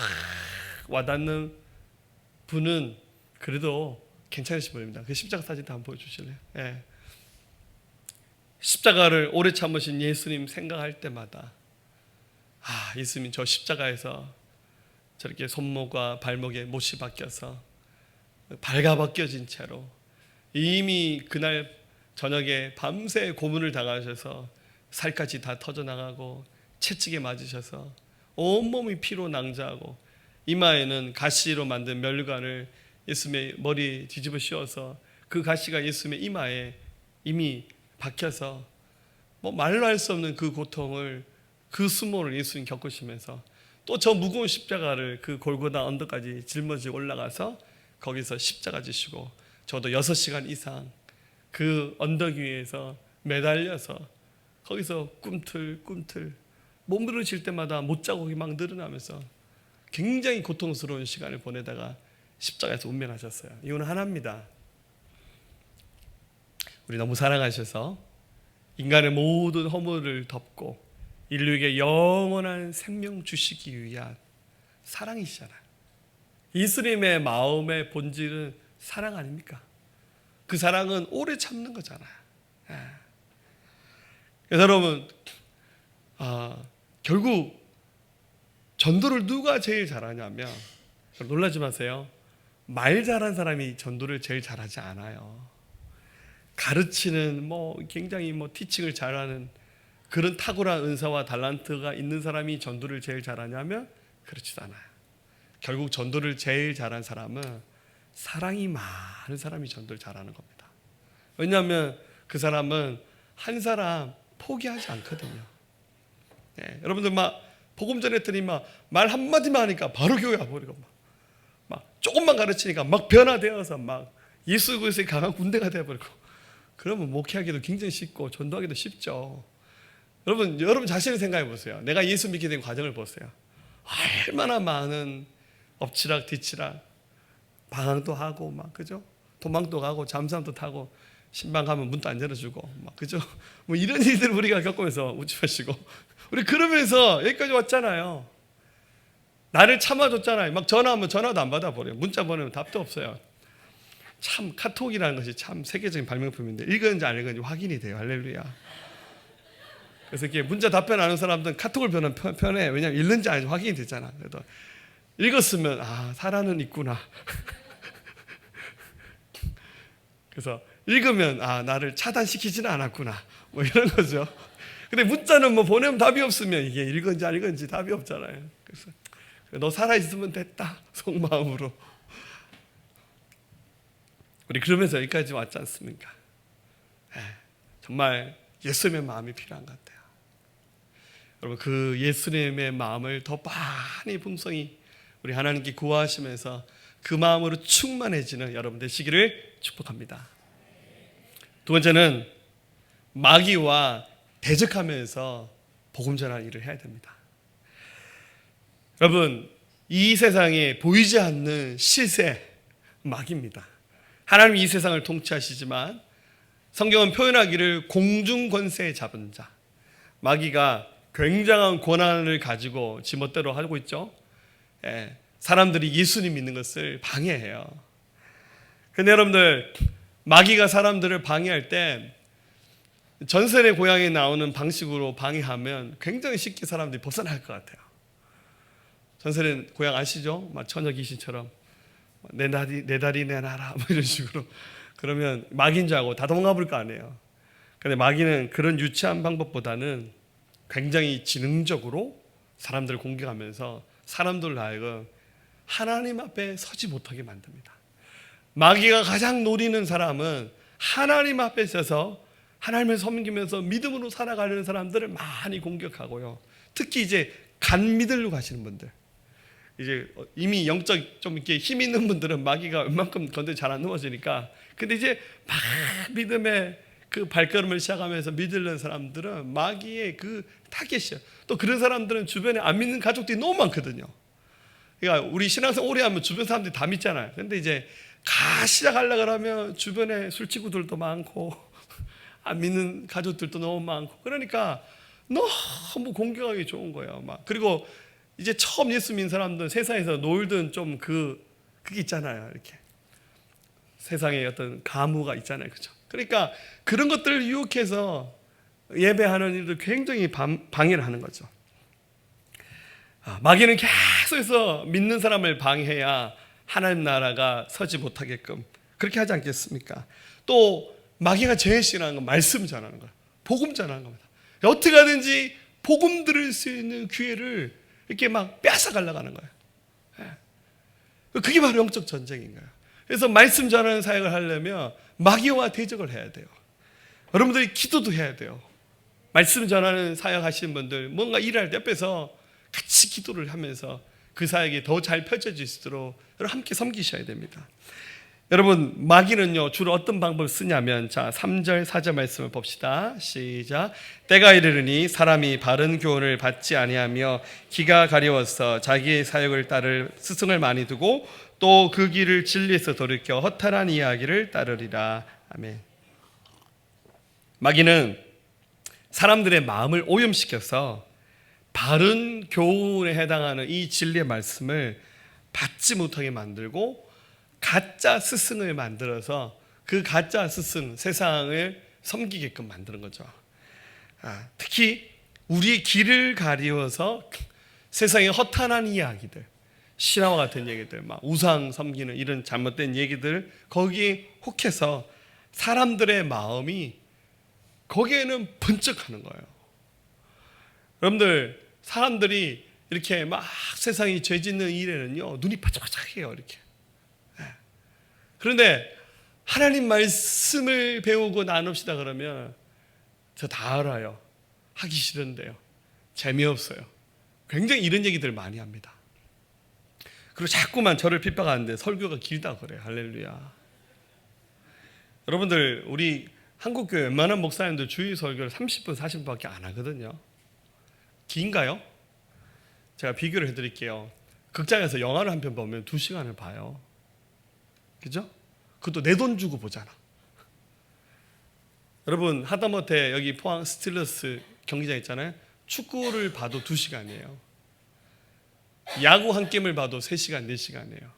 와닿는 분은 그래도 괜찮으신 분입니다. 그 십자가 사진 한번 보여주실래요? 십자가를 오래 참으신 예수님 생각할 때마다 예수님 저 십자가에서 저렇게 손목과 발목에 못이 박혀서 발가벗겨진 채로 이미 그날 저녁에 밤새 고문을 당하셔서 살까지 다 터져나가고 채찍에 맞으셔서 온몸이 피로 낭자하고 이마에는 가시로 만든 멸관을 예수님의 머리 뒤집어 씌워서 그 가시가 예수님의 이마에 이미 박혀서 뭐 말로 할 수 없는 그 고통을, 그 수모를 예수님 겪으시면서 또 저 무거운 십자가를 그 골고다 언덕까지 짊어지고 올라가서 거기서 십자가 지시고 저도 6시간 이상 그 언덕 위에서 매달려서 거기서 꿈틀꿈틀 몸부러질 때마다 못자국이 막 늘어나면서 굉장히 고통스러운 시간을 보내다가 십자가에서 운명하셨어요. 이유는 하나입니다. 우리 너무 사랑하셔서 인간의 모든 허물을 덮고 인류에게 영원한 생명 주시기 위한 사랑이시잖아요. 예수님의 마음의 본질은 사랑 아닙니까? 그 사랑은 오래 참는 거잖아요. 그래서 여러분, 결국 전도를 누가 제일 잘하냐면, 놀라지 마세요. 말 잘한 사람이 전도를 제일 잘하지 않아요. 가르치는 굉장히 티칭을 잘하는 그런 탁월한 은사와 달란트가 있는 사람이 전도를 제일 잘하냐면 그렇지도 않아요. 결국 전도를 제일 잘한 사람은 사랑이 많은 사람이 전도를 잘하는 겁니다. 왜냐하면 그 사람은 한 사람 포기하지 않거든요. 네, 여러분들 복음 전했더니 말 한마디만 하니까 바로 교회 와버리고 막 조금만 가르치니까 막 변화되어서 막 예수 그리스도의 강한 군대가 되어버리고, 그러면 목회하기도 굉장히 쉽고 전도하기도 쉽죠. 여러분 자신을 생각해 보세요. 내가 예수 믿게 된 과정을 보세요. 얼마나 많은 엎치락 뒤치락, 방황도 하고 그죠? 도망도 가고 잠수함도 타고 신방 가면 문도 안 열어주고 그죠? 이런 일들을 우리가 겪으면서 웃지 마시고, 우리 그러면서 여기까지 왔잖아요. 나를 참아줬잖아요. 막 전화하면 전화도 안 받아버려요. 문자 보내면 답도 없어요. 참 카톡이라는 것이 참 세계적인 발명품인데 읽었는지 안 읽었는지 확인이 돼요. 할렐루야. 그래서 이렇게 문자 답변하는 사람들은 카톡을 편해. 왜냐하면 읽는지 아닌지 확인이 되잖아. 그래도 읽었으면 살아는 있구나. 그래서 읽으면 나를 차단시키지는 않았구나. 이런 거죠. 근데 문자는 보내면 답이 없으면 이게 읽은지 안 읽은지 답이 없잖아요. 그래서 너 살아있으면 됐다, 속마음으로. 우리 그러면서 여기까지 왔지 않습니까? 정말 예수님의 마음이 필요한 것 같아요. 여러분, 그 예수님의 마음을 더 많이 풍성히 우리 하나님께 구하시면서 그 마음으로 충만해지는 여러분 되시기를 축복합니다. 두 번째는 마귀와 대적하면서 복음 전하는 일을 해야 됩니다. 여러분, 이 세상에 보이지 않는 실세 마귀입니다. 하나님이 이 세상을 통치하시지만 성경은 표현하기를 공중 권세에 잡은 자, 마귀가 굉장한 권한을 가지고 지멋대로 하고 있죠. 사람들이 예수님 믿는 것을 방해해요. 근데 여러분들, 마귀가 사람들을 방해할 때 전설의 고향에 나오는 방식으로 방해하면 굉장히 쉽게 사람들이 벗어날 것 같아요. 전설의 고향 아시죠? 처녀 귀신처럼 내 다리 내놔라 이런 식으로. 그러면 마귀인 줄 알고 다 도망가버릴 거 아니에요. 근데 마귀는 그런 유치한 방법보다는 굉장히 지능적으로 사람들을 공격하면서 사람들을 하여금 하나님 앞에 서지 못하게 만듭니다. 마귀가 가장 노리는 사람은 하나님 앞에 서서 하나님을 섬기면서 믿음으로 살아가려는 사람들을 많이 공격하고요. 특히 이제 간 믿으려고 가시는 분들, 이제 이미 영적 좀 이렇게 힘 있는 분들은 마귀가 웬만큼 건드려 잘 안 넘어지니까, 근데 이제 막 믿음의 그 발걸음을 시작하면서 믿으려는 사람들은 마귀의 그 타겟이에요. 또 그런 사람들은 주변에 안 믿는 가족들이 너무 많거든요. 그러니까 우리 신앙생활 오래 하면 주변 사람들이 다 믿잖아요. 근데 이제 시작하려고 그러면 주변에 술치구들도 많고 안 믿는 가족들도 너무 많고, 그러니까 너무 공격하기 좋은 거예요. 그리고 이제 처음 예수 믿는 사람들은 세상에서 놀던 좀 그게 있잖아요. 이렇게 세상에 어떤 가무가 있잖아요. 그죠? 그러니까 그런 것들을 유혹해서 예배하는 일을 굉장히 방해를 하는 거죠. 마귀는 계속해서 믿는 사람을 방해해야 하나님 나라가 서지 못하게끔 그렇게 하지 않겠습니까? 또 마귀가 제일 싫어하는 건 말씀 전하는 거예요. 복음 전하는 겁니다. 어떻게 하든지 복음 들을 수 있는 기회를 이렇게 막 뺏어가려고 하는 거예요. 그게 바로 영적 전쟁인 거예요. 그래서 말씀 전하는 사역을 하려면 마귀와 대적을 해야 돼요. 여러분들이 기도도 해야 돼요. 말씀 전하는 사역 하시는 분들 뭔가 일할 때 옆에서 같이 기도를 하면서 그 사역이 더 잘 펼쳐질 수 있도록 함께 섬기셔야 됩니다. 여러분, 마귀는요 주로 어떤 방법을 쓰냐면, 자 3절 4절 말씀을 봅시다. 시작. 때가 이르르니 사람이 바른 교훈을 받지 아니하며 기가 가려워서 자기의 사역을 따를 스승을 많이 두고 또 그 길을 진리에서 돌이켜 허탄한 이야기를 따르리라. 아멘. 마귀는 사람들의 마음을 오염시켜서 바른 교훈에 해당하는 이 진리의 말씀을 받지 못하게 만들고 가짜 스승을 만들어서 그 가짜 스승, 세상을 섬기게끔 만드는 거죠. 특히 우리의 길을 가리워서 세상의 허탄한 이야기들, 신화와 같은 얘기들, 막 우상 섬기는 이런 잘못된 얘기들 거기에 혹해서 사람들의 마음이 거기에는 번쩍하는 거예요. 여러분들, 사람들이 이렇게 막 세상이 죄 짓는 일에는요 눈이 바짝바짝해요. 이렇게. 그런데 하나님 말씀을 배우고 나눕시다 그러면 저 다 알아요. 하기 싫은데요. 재미없어요. 굉장히 이런 얘기들 많이 합니다. 그리고 자꾸만 저를 핍박하는데 설교가 길다 그래요. 할렐루야. 여러분들, 우리 한국교회 웬만한 목사님들 주일 설교를 30분, 40분밖에 안 하거든요. 긴가요? 제가 비교를 해드릴게요. 극장에서 영화를 한 편 보면 2시간을 봐요. 그죠? 그것도 내 돈 주고 보잖아. 여러분, 하다못해 여기 포항 스틸러스 경기장 있잖아요. 축구를 봐도 2시간이에요. 야구 한 게임을 봐도 3시간, 4시간이에요.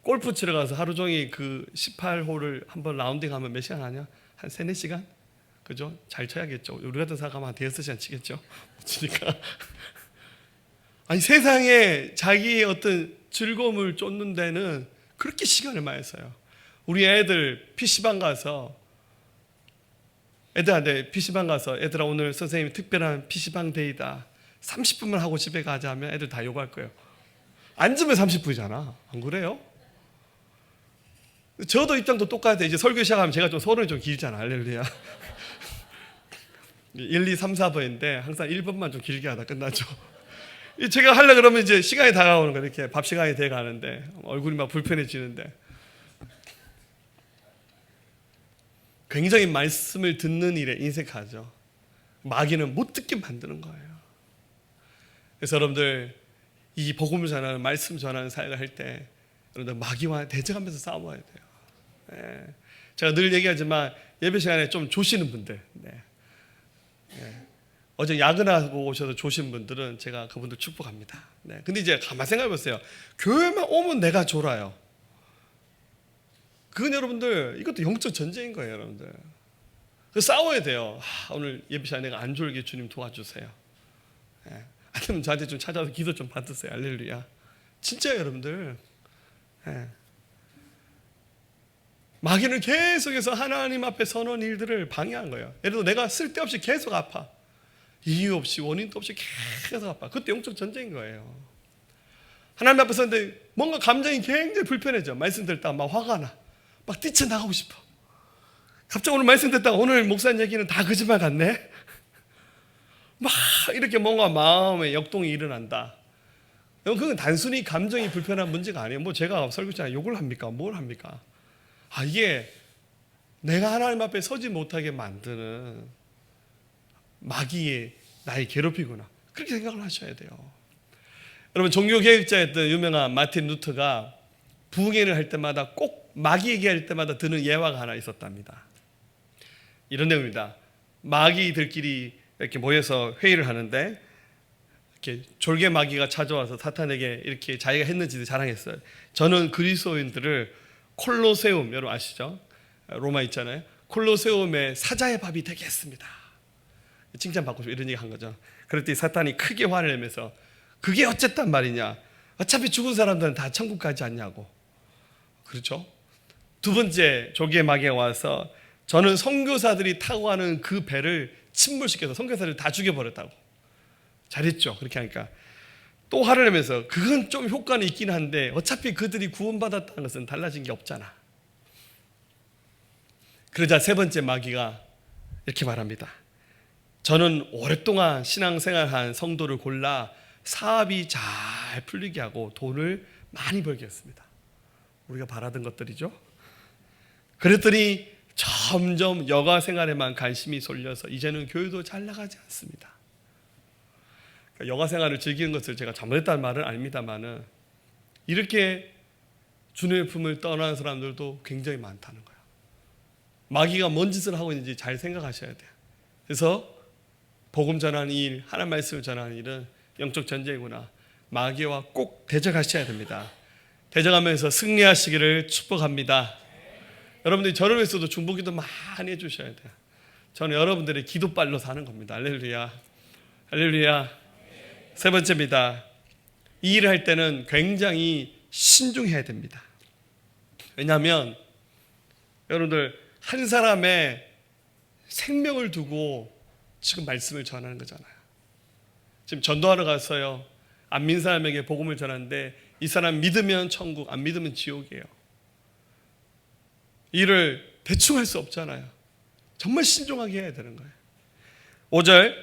골프 치러 가서 하루 종일 그 18홀을 한번 라운딩 하면 몇 시간 하냐? 한 3, 4시간? 그죠? 잘 쳐야겠죠. 우리 같은 사람 한 5시간 치겠죠? 못 치니까. 아니, 세상에 자기의 어떤 즐거움을 쫓는 데는 그렇게 시간을 많이 써요. 우리 애들 PC방 가서 애들한테 PC방 가서 애들아 오늘 선생님이 특별한 PC방 데이다. 30분만 하고 집에 가자 하면 애들 다 욕할 거예요. 앉으면 30분이잖아. 안 그래요? 저도 입장도 똑같아요. 이제 설교 시작하면 제가 좀 소론이 좀 길잖아. 할렐루야. 1, 2, 3, 4번인데 항상 1번만 좀 길게 하다 끝나죠. 제가 하려고 그러면 이제 시간이 다가오는 거예요. 이렇게 밥 시간이 돼 가는데 얼굴이 막 불편해지는데 굉장히 말씀을 듣는 일에 인색하죠. 마귀는 못 듣게 만드는 거예요. 그래서 여러분들, 이 복음을 전하는, 말씀 전하는 사역을 할 때 여러분들 마귀와 대적하면서 싸워야 돼요. 네. 제가 늘 얘기하지만 예배 시간에 좀 조시는 분들, 네. 어제 야근하고 오셔서 조신 분들은 제가 그분들 축복합니다. 네. 근데 이제 가만 생각해 보세요. 교회만 오면 내가 졸아요. 그건 여러분들, 이것도 영적 전쟁인 거예요, 여러분들. 그래서 싸워야 돼요. 오늘 예배 시간에 내가 안 졸게 주님 도와주세요. 네. 아니면 저한테 좀 찾아와서 기도 좀 받으세요. 할렐루야. 진짜요, 여러분들. 네. 마귀는 계속해서 하나님 앞에 서는 일들을 방해한 거예요. 예를 들어 내가 쓸데없이 계속 아파. 이유 없이, 원인도 없이 계속 아파. 그것도 영적 전쟁인 거예요. 하나님 앞에 서는데 뭔가 감정이 굉장히 불편해져. 말씀 듣다가 막 화가 나. 막 뛰쳐나가고 싶어. 갑자기 오늘 말씀 듣다가 오늘 목사님 얘기는 다 거짓말 같네. 막 이렇게 뭔가 마음에 역동이 일어난다. 그건 단순히 감정이 불편한 문제가 아니에요. 뭐 제가 설교자에 욕을 합니까? 뭘 합니까? 이게 내가 하나님 앞에 서지 못하게 만드는 마귀의 나의 괴롭히구나. 그렇게 생각을 하셔야 돼요. 여러분, 종교개혁자였던 유명한 마틴 루터가 부흥회를 할 때마다 꼭 마귀 얘기할 때마다 드는 예화가 하나 있었답니다. 이런 내용입니다. 마귀들끼리 이렇게 모여서 회의를 하는데 이렇게 졸개 마귀가 찾아와서 사탄에게 이렇게 자기가 했는지도 자랑했어요. 저는 그리스도인들을 콜로세움, 여러분 아시죠? 로마 있잖아요. 콜로세움의 사자의 밥이 되게 했습니다. 칭찬받고 싶어 이런 얘기 한 거죠. 그랬더니 사탄이 크게 화를 내면서 그게 어쨌단 말이냐? 어차피 죽은 사람들은 다 천국 가지 않냐고. 그렇죠? 두 번째 조기의 마귀가 와서 저는 선교사들이 타고 가는 그 배를 침몰시켜서 선교사들을 다 죽여버렸다고. 잘했죠? 그렇게 하니까 또 화를 내면서 그건 좀 효과는 있긴 한데 어차피 그들이 구원받았다는 것은 달라진 게 없잖아. 그러자 세 번째 마귀가 이렇게 말합니다. 저는 오랫동안 신앙생활한 성도를 골라 사업이 잘 풀리게 하고 돈을 많이 벌게 했습니다. 우리가 바라던 것들이죠. 그랬더니 점점 여가 생활에만 관심이 쏠려서 이제는 교회도 잘 나가지 않습니다. 그러니까 여가 생활을 즐기는 것을 제가 잘못했다는 말은 아닙니다만은 이렇게 주님의 품을 떠나는 사람들도 굉장히 많다는 거예요. 마귀가 뭔 짓을 하고 있는지 잘 생각하셔야 돼요. 그래서 복음 전하는 일, 하나님 말씀을 전하는 일은 영적 전쟁이구나. 마귀와 꼭 대적하셔야 됩니다. 대적하면서 승리하시기를 축복합니다. 여러분들이 저를 위해서도 중보기도 많이 해주셔야 돼요. 저는 여러분들의 기도발로 사는 겁니다. 할렐루야. 할렐루야. 세 번째입니다. 이 일을 할 때는 굉장히 신중해야 됩니다. 왜냐하면 여러분들 한 사람의 생명을 두고 지금 말씀을 전하는 거잖아요. 지금 전도하러 갔어요. 안 믿는 사람에게 복음을 전하는데 이 사람 믿으면 천국, 안 믿으면 지옥이에요. 일을 대충 할 수 없잖아요. 정말 신중하게 해야 되는 거예요. 5절,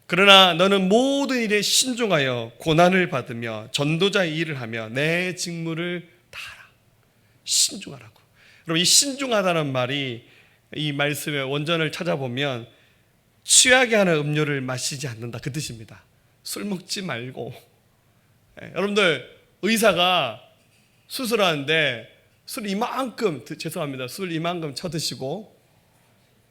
그러나 너는 모든 일에 신중하여 고난을 받으며 전도자의 일을 하며 내 직무를 다하라. 신중하라고. 여러분, 이 신중하다는 말이 이 말씀의 원전을 찾아보면 취하게 하는 음료를 마시지 않는다, 그 뜻입니다. 술 먹지 말고. 여러분들, 의사가 수술하는데 술 이만큼, 죄송합니다, 술 이만큼 쳐드시고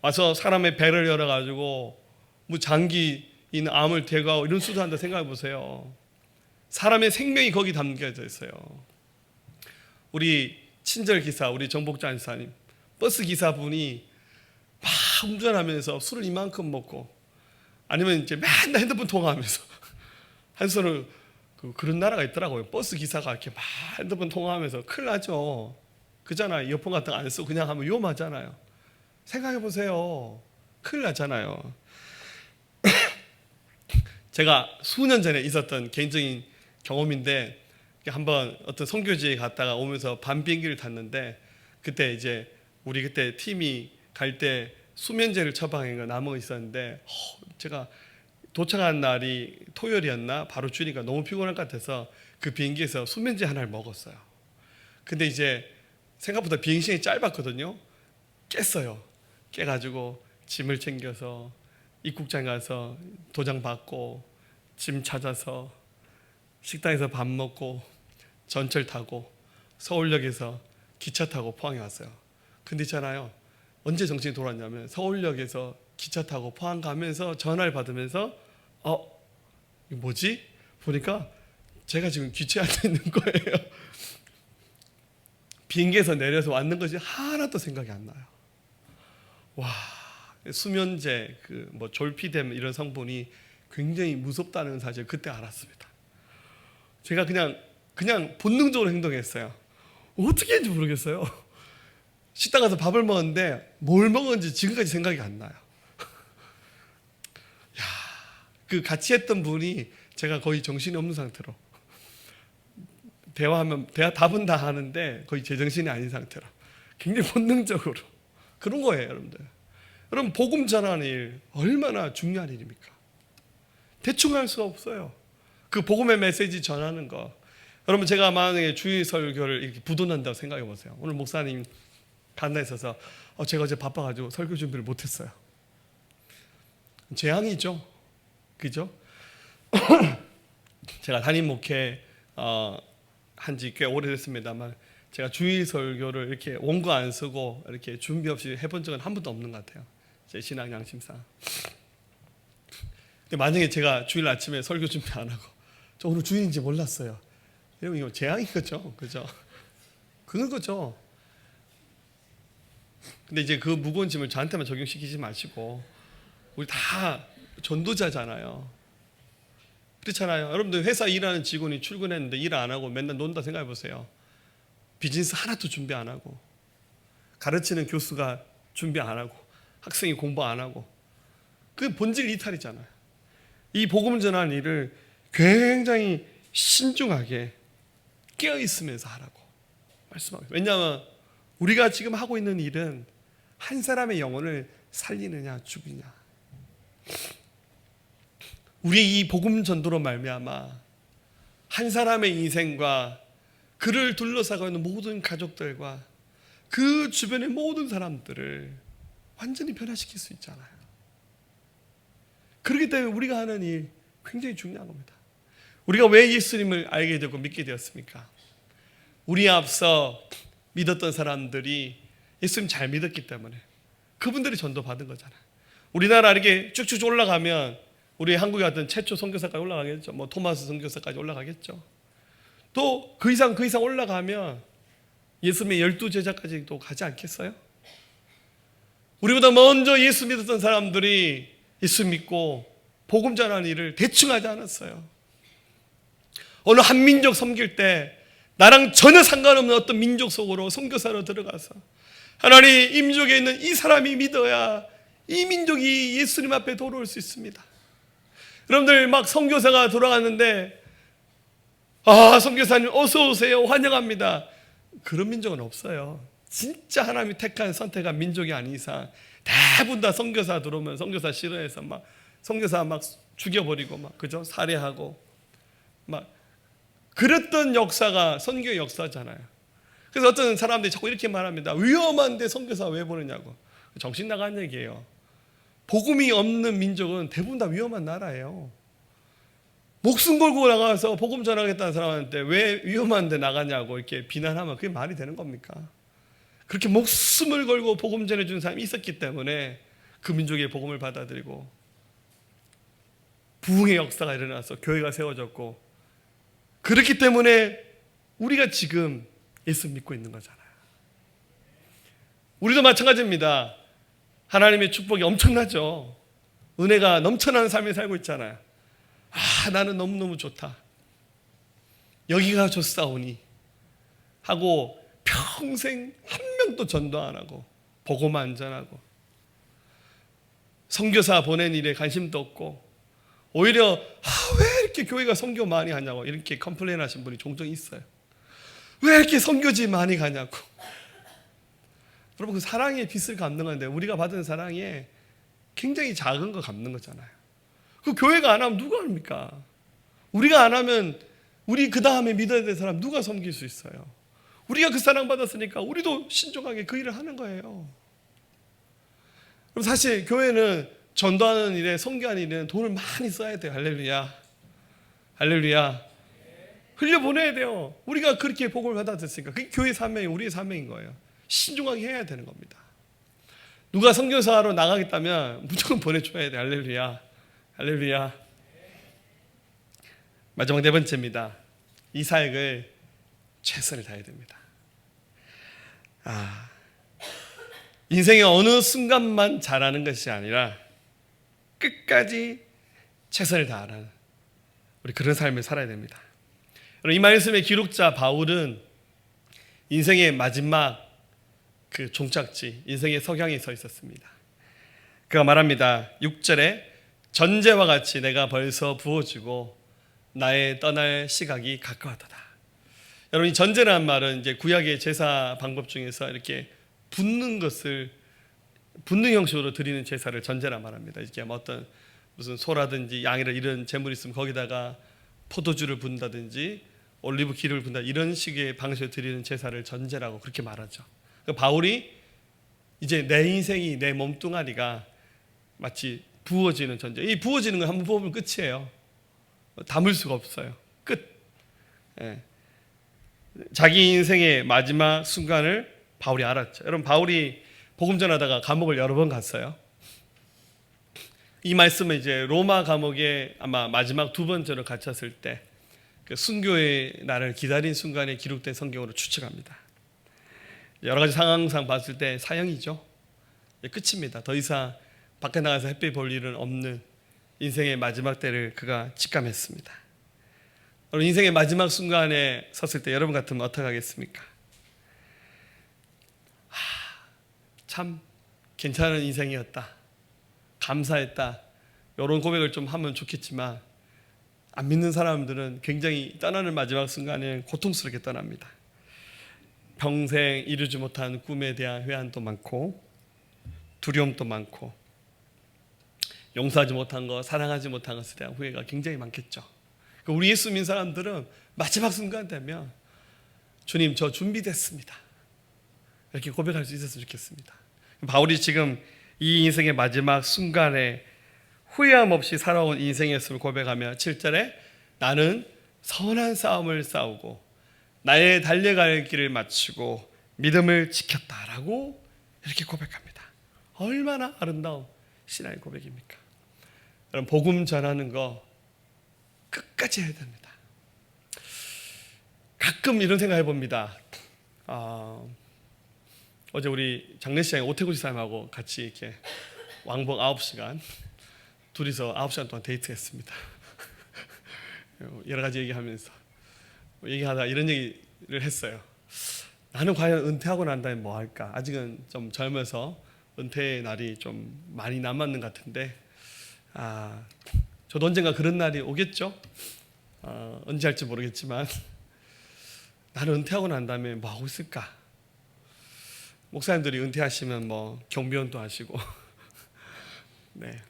와서 사람의 배를 열어가지고 뭐 장기 있는 암을 제거하고 이런 수술한다 생각해 보세요. 사람의 생명이 거기 담겨져 있어요. 우리 친절 기사, 우리 정복자 안사님, 버스 기사분이 막 운전하면서 술을 이만큼 먹고 아니면 이제 맨날 핸드폰 통화하면서 한 손을 그런 나라가 있더라고요. 버스 기사가 이렇게 막 핸드폰 통화하면서 큰일 나죠. 그잖아요. 이어폰 같은 거 안 쓰고 그냥 하면 위험하잖아요. 생각해 보세요. 큰일 나잖아요. 제가 수년 전에 있었던 개인적인 경험인데 한번 어떤 선교지에 갔다가 오면서 밤 비행기를 탔는데 그때 이제 우리 그때 팀이 갈 때 수면제를 처방한 거 남아 있었는데 제가 도착한 날이 토요일이었나 바로 주니까 너무 피곤할 것 같아서 그 비행기에서 수면제 하나를 먹었어요. 근데 이제 생각보다 비행 시간이 짧았거든요. 깼어요. 깨가지고 짐을 챙겨서 입국장 가서 도장 받고 짐 찾아서 식당에서 밥 먹고 전철 타고 서울역에서 기차 타고 포항에 왔어요. 근데 있잖아요, 언제 정신이 돌아왔냐면 서울역에서 기차 타고 포항 가면서 전화를 받으면서 이거 뭐지? 보니까 제가 지금 기차에 앉아 있는 거예요. 비행기에서 내려서 왔는 것이 하나도 생각이 안 나요. 와, 수면제, 뭐 졸피뎀 이런 성분이 굉장히 무섭다는 사실 그때 알았습니다. 제가 그냥 본능적으로 행동했어요. 어떻게 했는지 모르겠어요. 식당 가서 밥을 먹었는데 뭘 먹었는지 지금까지 생각이 안 나요. 그 같이 했던 분이 제가 거의 정신이 없는 상태로 대화하면 답은 다 하는데 거의 제정신이 아닌 상태로 굉장히 본능적으로 그런 거예요, 여러분들. 여러분, 복음 전하는 일 얼마나 중요한 일입니까? 대충 할 수가 없어요. 그 복음의 메시지 전하는 거. 여러분, 제가 만약에 주일 설교를 이렇게 부도난다고 생각해 보세요. 오늘 목사님 간다 있어서 제가 어제 바빠가지고 설교 준비를 못했어요. 재앙이죠. 그죠? 제가 담임 목회 한지 꽤 오래됐습니다만 제가 주일 설교를 이렇게 원고 안 쓰고 이렇게 준비 없이 해본 적은 한 번도 없는 것 같아요. 제 신앙 양심상. 근데 만약에 제가 주일 아침에 설교 준비 안 하고 저 오늘 주일인지 몰랐어요. 여러분, 이거 재앙인 거죠, 그죠? 그런 거죠. 근데 이제 그 무거운 짐을 저한테만 적용시키지 마시고 우리 다 전도자잖아요. 그렇잖아요. 여러분들 회사 일하는 직원이 출근했는데 일 안 하고 맨날 논다 생각해 보세요. 비즈니스 하나도 준비 안 하고 가르치는 교수가 준비 안 하고 학생이 공부 안 하고 그게 본질 이탈이잖아요. 이 복음 전하는 일을 굉장히 신중하게 깨어있으면서 하라고 말씀합니다. 왜냐하면 우리가 지금 하고 있는 일은 한 사람의 영혼을 살리느냐 죽이냐, 우리 이 복음 전도로 말미암아 한 사람의 인생과 그를 둘러싸고 있는 모든 가족들과 그 주변의 모든 사람들을 완전히 변화시킬 수 있잖아요. 그렇기 때문에 우리가 하는 일 굉장히 중요한 겁니다. 우리가 왜 예수님을 알게 되고 믿게 되었습니까? 우리 앞서 믿었던 사람들이 예수님 잘 믿었기 때문에 그분들이 전도받은 거잖아요. 우리나라 이렇게 쭉쭉 올라가면 우리 한국에 왔던 최초 선교사까지 올라가겠죠. 뭐 토마스 선교사까지 올라가겠죠. 또 그 이상 올라가면 예수님의 12제자까지 또 가지 않겠어요? 우리보다 먼저 예수 믿었던 사람들이 예수 믿고 복음 전하는 일을 대충 하지 않았어요. 어느 한 민족 섬길 때 나랑 전혀 상관없는 어떤 민족 속으로 선교사로 들어가서 하나님, 이 민족에 있는 이 사람이 믿어야 이 민족이 예수님 앞에 돌아올 수 있습니다. 여러분들 막 선교사가 돌아갔는데 선교사님 어서 오세요, 환영합니다. 그런 민족은 없어요. 진짜 하나님이 택한 선택한 민족이 아닌 이상 대부분 다 선교사 들어오면 선교사 싫어해서 막 선교사 막 죽여버리고 막 그죠? 살해하고 막 그랬던 역사가 선교의 역사잖아요. 그래서 어떤 사람들이 자꾸 이렇게 말합니다. 위험한데 선교사 왜 보느냐고. 정신 나간 얘기예요. 복음이 없는 민족은 대부분 다 위험한 나라예요. 목숨 걸고 나가서 복음 전하겠다는 사람한테 왜 위험한데 나가냐고 이렇게 비난하면 그게 말이 되는 겁니까? 그렇게 목숨을 걸고 복음 전해준 사람이 있었기 때문에 그 민족의 복음을 받아들이고 부흥의 역사가 일어나서 교회가 세워졌고, 그렇기 때문에 우리가 지금 예수 믿고 있는 거잖아요. 우리도 마찬가지입니다. 하나님의 축복이 엄청나죠. 은혜가 넘쳐나는 삶을 살고 있잖아요. 나는 너무너무 좋다, 여기가 좋사오니 하고 평생 한 명도 전도 안 하고 복음만 안 전하고 선교사 보낸 일에 관심도 없고 오히려 왜 이렇게 교회가 선교 많이 하냐고 이렇게 컴플레인 하신 분이 종종 있어요. 왜 이렇게 선교지 많이 가냐고. 여러분, 그 사랑의 빛을 갚는 건데 우리가 받은 사랑에 굉장히 작은 거 갚는 거잖아요. 그 교회가 안 하면 누가 합니까? 우리가 안 하면 우리 그 다음에 믿어야 될 사람 누가 섬길 수 있어요? 우리가 그 사랑 받았으니까 우리도 신중하게 그 일을 하는 거예요. 그럼 사실 교회는 전도하는 일에, 선교하는 일에는 돈을 많이 써야 돼요. 할렐루야, 할렐루야. 흘려보내야 돼요. 우리가 그렇게 복을 받았으니까 그게 교회 사명이, 우리의 사명인 거예요. 신중하게 해야 되는 겁니다. 누가 선교사로 나가겠다면 무조건 보내줘야 돼요. 할렐루야, 할렐루야. 마지막 네 번째입니다. 이 사역을 최선을 다해야 됩니다. 인생의 어느 순간만 잘하는 것이 아니라 끝까지 최선을 다하는 우리 그런 삶을 살아야 됩니다. 이 말씀의 기록자 바울은 인생의 마지막 그 종착지, 인생의 석양에 서 있었습니다. 그가 말합니다. 6절에 전제와 같이 내가 벌써 부어지고 나의 떠날 시각이 가까웠다. 여러분, 이 전제라는 말은 이제 구약의 제사 방법 중에서 이렇게 붓는 것을 붓는 형식으로 드리는 제사를 전제라 말합니다. 이게 어떤 무슨 소라든지 양이라 이런 제물이 있으면 거기다가 포도주를 붓는다든지 올리브 기름을 붓는다, 이런 식의 방식으로 드리는 제사를 전제라고 그렇게 말하죠. 바울이 이제 내 인생이, 내 몸뚱아리가 마치 부어지는 전제. 이 부어지는 걸 한번 보면 끝이에요. 담을 수가 없어요. 끝. 자기 인생의 마지막 순간을 바울이 알았죠. 여러분, 바울이 복음 전하다가 감옥을 여러 번 갔어요. 이 말씀은 이제 로마 감옥에 아마 마지막 두 번째로 갇혔을 때 그 순교의 날을 기다린 순간에 기록된 성경으로 추측합니다. 여러 가지 상황상 봤을 때 사형이죠. 끝입니다. 더 이상 밖에 나가서 햇빛 볼 일은 없는 인생의 마지막 때를 그가 직감했습니다. 여러분, 인생의 마지막 순간에 섰을 때 여러분 같으면 어떻게 하겠습니까? 참 괜찮은 인생이었다, 감사했다, 이런 고백을 좀 하면 좋겠지만 안 믿는 사람들은 굉장히 떠나는 마지막 순간에 고통스럽게 떠납니다. 평생 이루지 못한 꿈에 대한 회한도 많고 두려움도 많고 용서하지 못한 것, 사랑하지 못한 것에 대한 후회가 굉장히 많겠죠. 우리 예수 믿는 사람들은 마지막 순간 되면 주님, 저 준비됐습니다, 이렇게 고백할 수 있었으면 좋겠습니다. 바울이 지금 이 인생의 마지막 순간에 후회함 없이 살아온 인생이었음을 고백하며 7절에 나는 선한 싸움을 싸우고 나의 달려갈 길을 마치고 믿음을 지켰다라고 이렇게 고백합니다. 얼마나 아름다운 신앙의 고백입니까? 여러분, 복음 전하는 거 끝까지 해야 됩니다. 가끔 이런 생각 해봅니다. 어제 우리 장례식장에 오태구 지사님하고 같이 이렇게 왕복 9시간 둘이서 9시간 동안 데이트했습니다. 여러 가지 얘기하면서 얘기하다 이런 얘기를 했어요. 나는 과연 은퇴하고 난 다음에 뭐 할까? 아직은 좀 젊어서 은퇴의 날이 좀 많이 남았는 것 같은데 저도 언젠가 그런 날이 오겠죠? 언제 할지 모르겠지만 나는 은퇴하고 난 다음에 뭐 하고 있을까? 목사님들이 은퇴하시면 뭐 경비원도 하시고 네.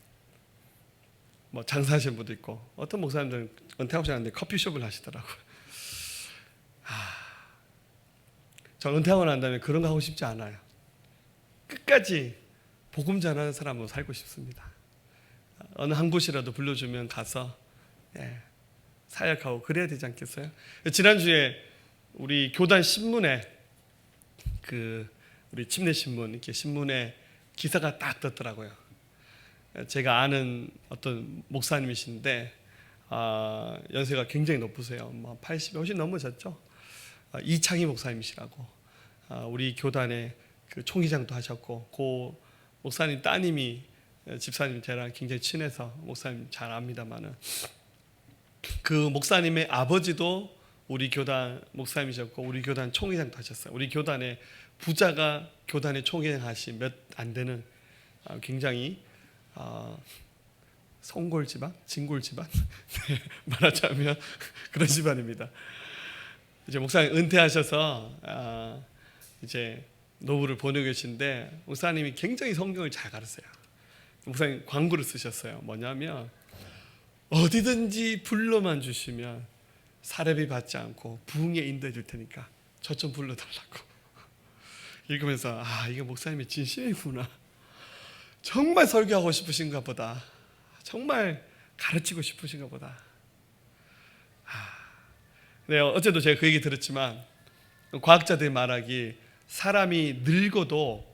뭐 장사하시는 분도 있고 어떤 목사님들은 은퇴하고 나는데 커피숍을 하시더라고요. 저는 은퇴하고 난 다음에 그런 거 하고 싶지 않아요. 끝까지 복음 전하는 사람으로 살고 싶습니다. 어느 한 곳이라도 불러주면 가서 사역하고 그래야 되지 않겠어요? 지난주에 우리 교단 신문에 우리 침례신문 이렇게 신문에 기사가 딱 떴더라고요. 제가 아는 어떤 목사님이신데 연세가 굉장히 높으세요. 80이 훨씬 넘으셨죠. 이창희 목사님이시라고 우리 교단의 그 총회장도 하셨고 그 목사님 따님이 집사님 저랑 굉장히 친해서 목사님 잘 압니다만은 그 목사님의 아버지도 우리 교단 목사님이셨고 우리 교단 총회장도 하셨어요. 우리 교단의 부자가 교단의 총회장 하신 몇 안 되는 굉장히 송골 집안, 진골 집안 말하자면 그런 집안입니다. 이제 목사님 은퇴하셔서 이제 노후를 보내고 계신데 목사님이 굉장히 성경을 잘 가르쳐요. 목사님 광고를 쓰셨어요. 뭐냐면 어디든지 불러만 주시면 사례비 받지 않고 부흥에 인도해 줄 테니까 저 좀 불러달라고. 읽으면서 이게 목사님의 진심이구나. 정말 설교하고 싶으신가 보다. 정말 가르치고 싶으신가 보다. 네, 어제도 제가 그 얘기 들었지만 과학자들이 말하기 사람이 늙어도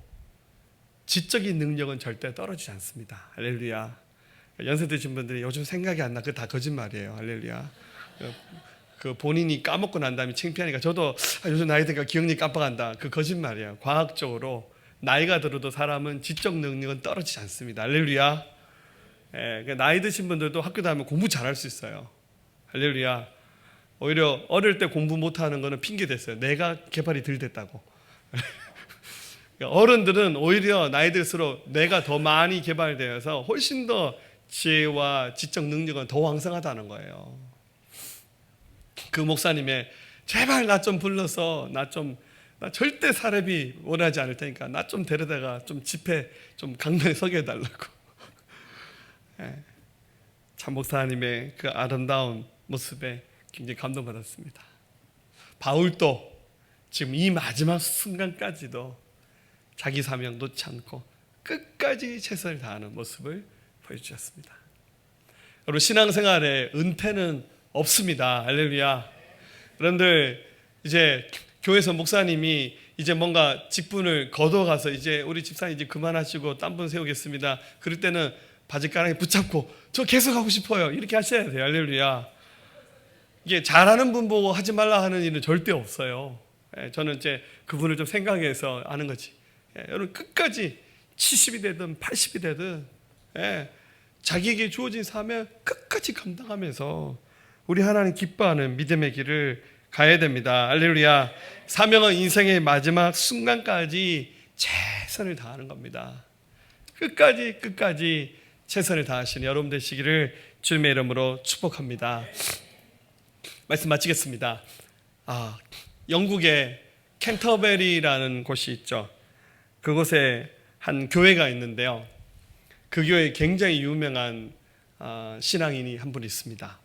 지적인 능력은 절대 떨어지지 않습니다. 할렐루야. 연세 드신 분들이 요즘 생각이 안 나. 그거 다 거짓말이에요. 할렐루야. 그 본인이 까먹고 난 다음에 창피하니까 저도 요즘 나이 드니까 기억력이 깜빡한다. 그 거짓말이에요. 과학적으로 나이가 들어도 사람은 지적 능력은 떨어지지 않습니다. 할렐루야. 나이 드신 분들도 학교 다니면 공부 잘할 수 있어요. 할렐루야. 오히려 어릴 때 공부 못하는 거는 핑계 됐어요. 내가 개발이 덜 됐다고. 어른들은 오히려 나이 들수록 내가 더 많이 개발되어서 훨씬 더 지혜와 지적 능력은 더 왕성하다는 거예요. 그 목사님의 제발 나 좀 불러서 나 절대 사례비 원하지 않을 테니까 나 좀 데려다가 좀 집회 좀 강단에 서게 해달라고. 참 목사님의 그 아름다운 모습에 굉장히 감동받았습니다. 바울도 지금 이 마지막 순간까지도 자기 사명 놓지 않고 끝까지 최선을 다하는 모습을 보여주셨습니다. 여러분 신앙생활에 은퇴는 없습니다. 할렐루야. 그런데 이제 교회에서 목사님이 이제 뭔가 직분을 거둬가서 이제 우리 집사님 이제 그만하시고 딴 분 세우겠습니다. 그럴 때는 바지가랑이 붙잡고 저 계속 하고 싶어요. 이렇게 하셔야 돼요. 할렐루야. 이게 잘하는 분 보고 하지 말라 하는 일은 절대 없어요. 저는 이제 그분을 좀 생각해서 하는 거지. 여러분 끝까지 70이 되든 80이 되든 자기에게 주어진 사명 끝까지 감당하면서 우리 하나님 기뻐하는 믿음의 길을 가야 됩니다. 할렐루야. 사명은 인생의 마지막 순간까지 최선을 다하는 겁니다. 끝까지 최선을 다하시는 여러분 되시기를 주님의 이름으로 축복합니다. 말씀 마치겠습니다. 영국의 캔터베리라는 곳이 있죠. 그곳에 한 교회가 있는데요. 그 교회에 굉장히 유명한 신앙인이 한 분 있습니다.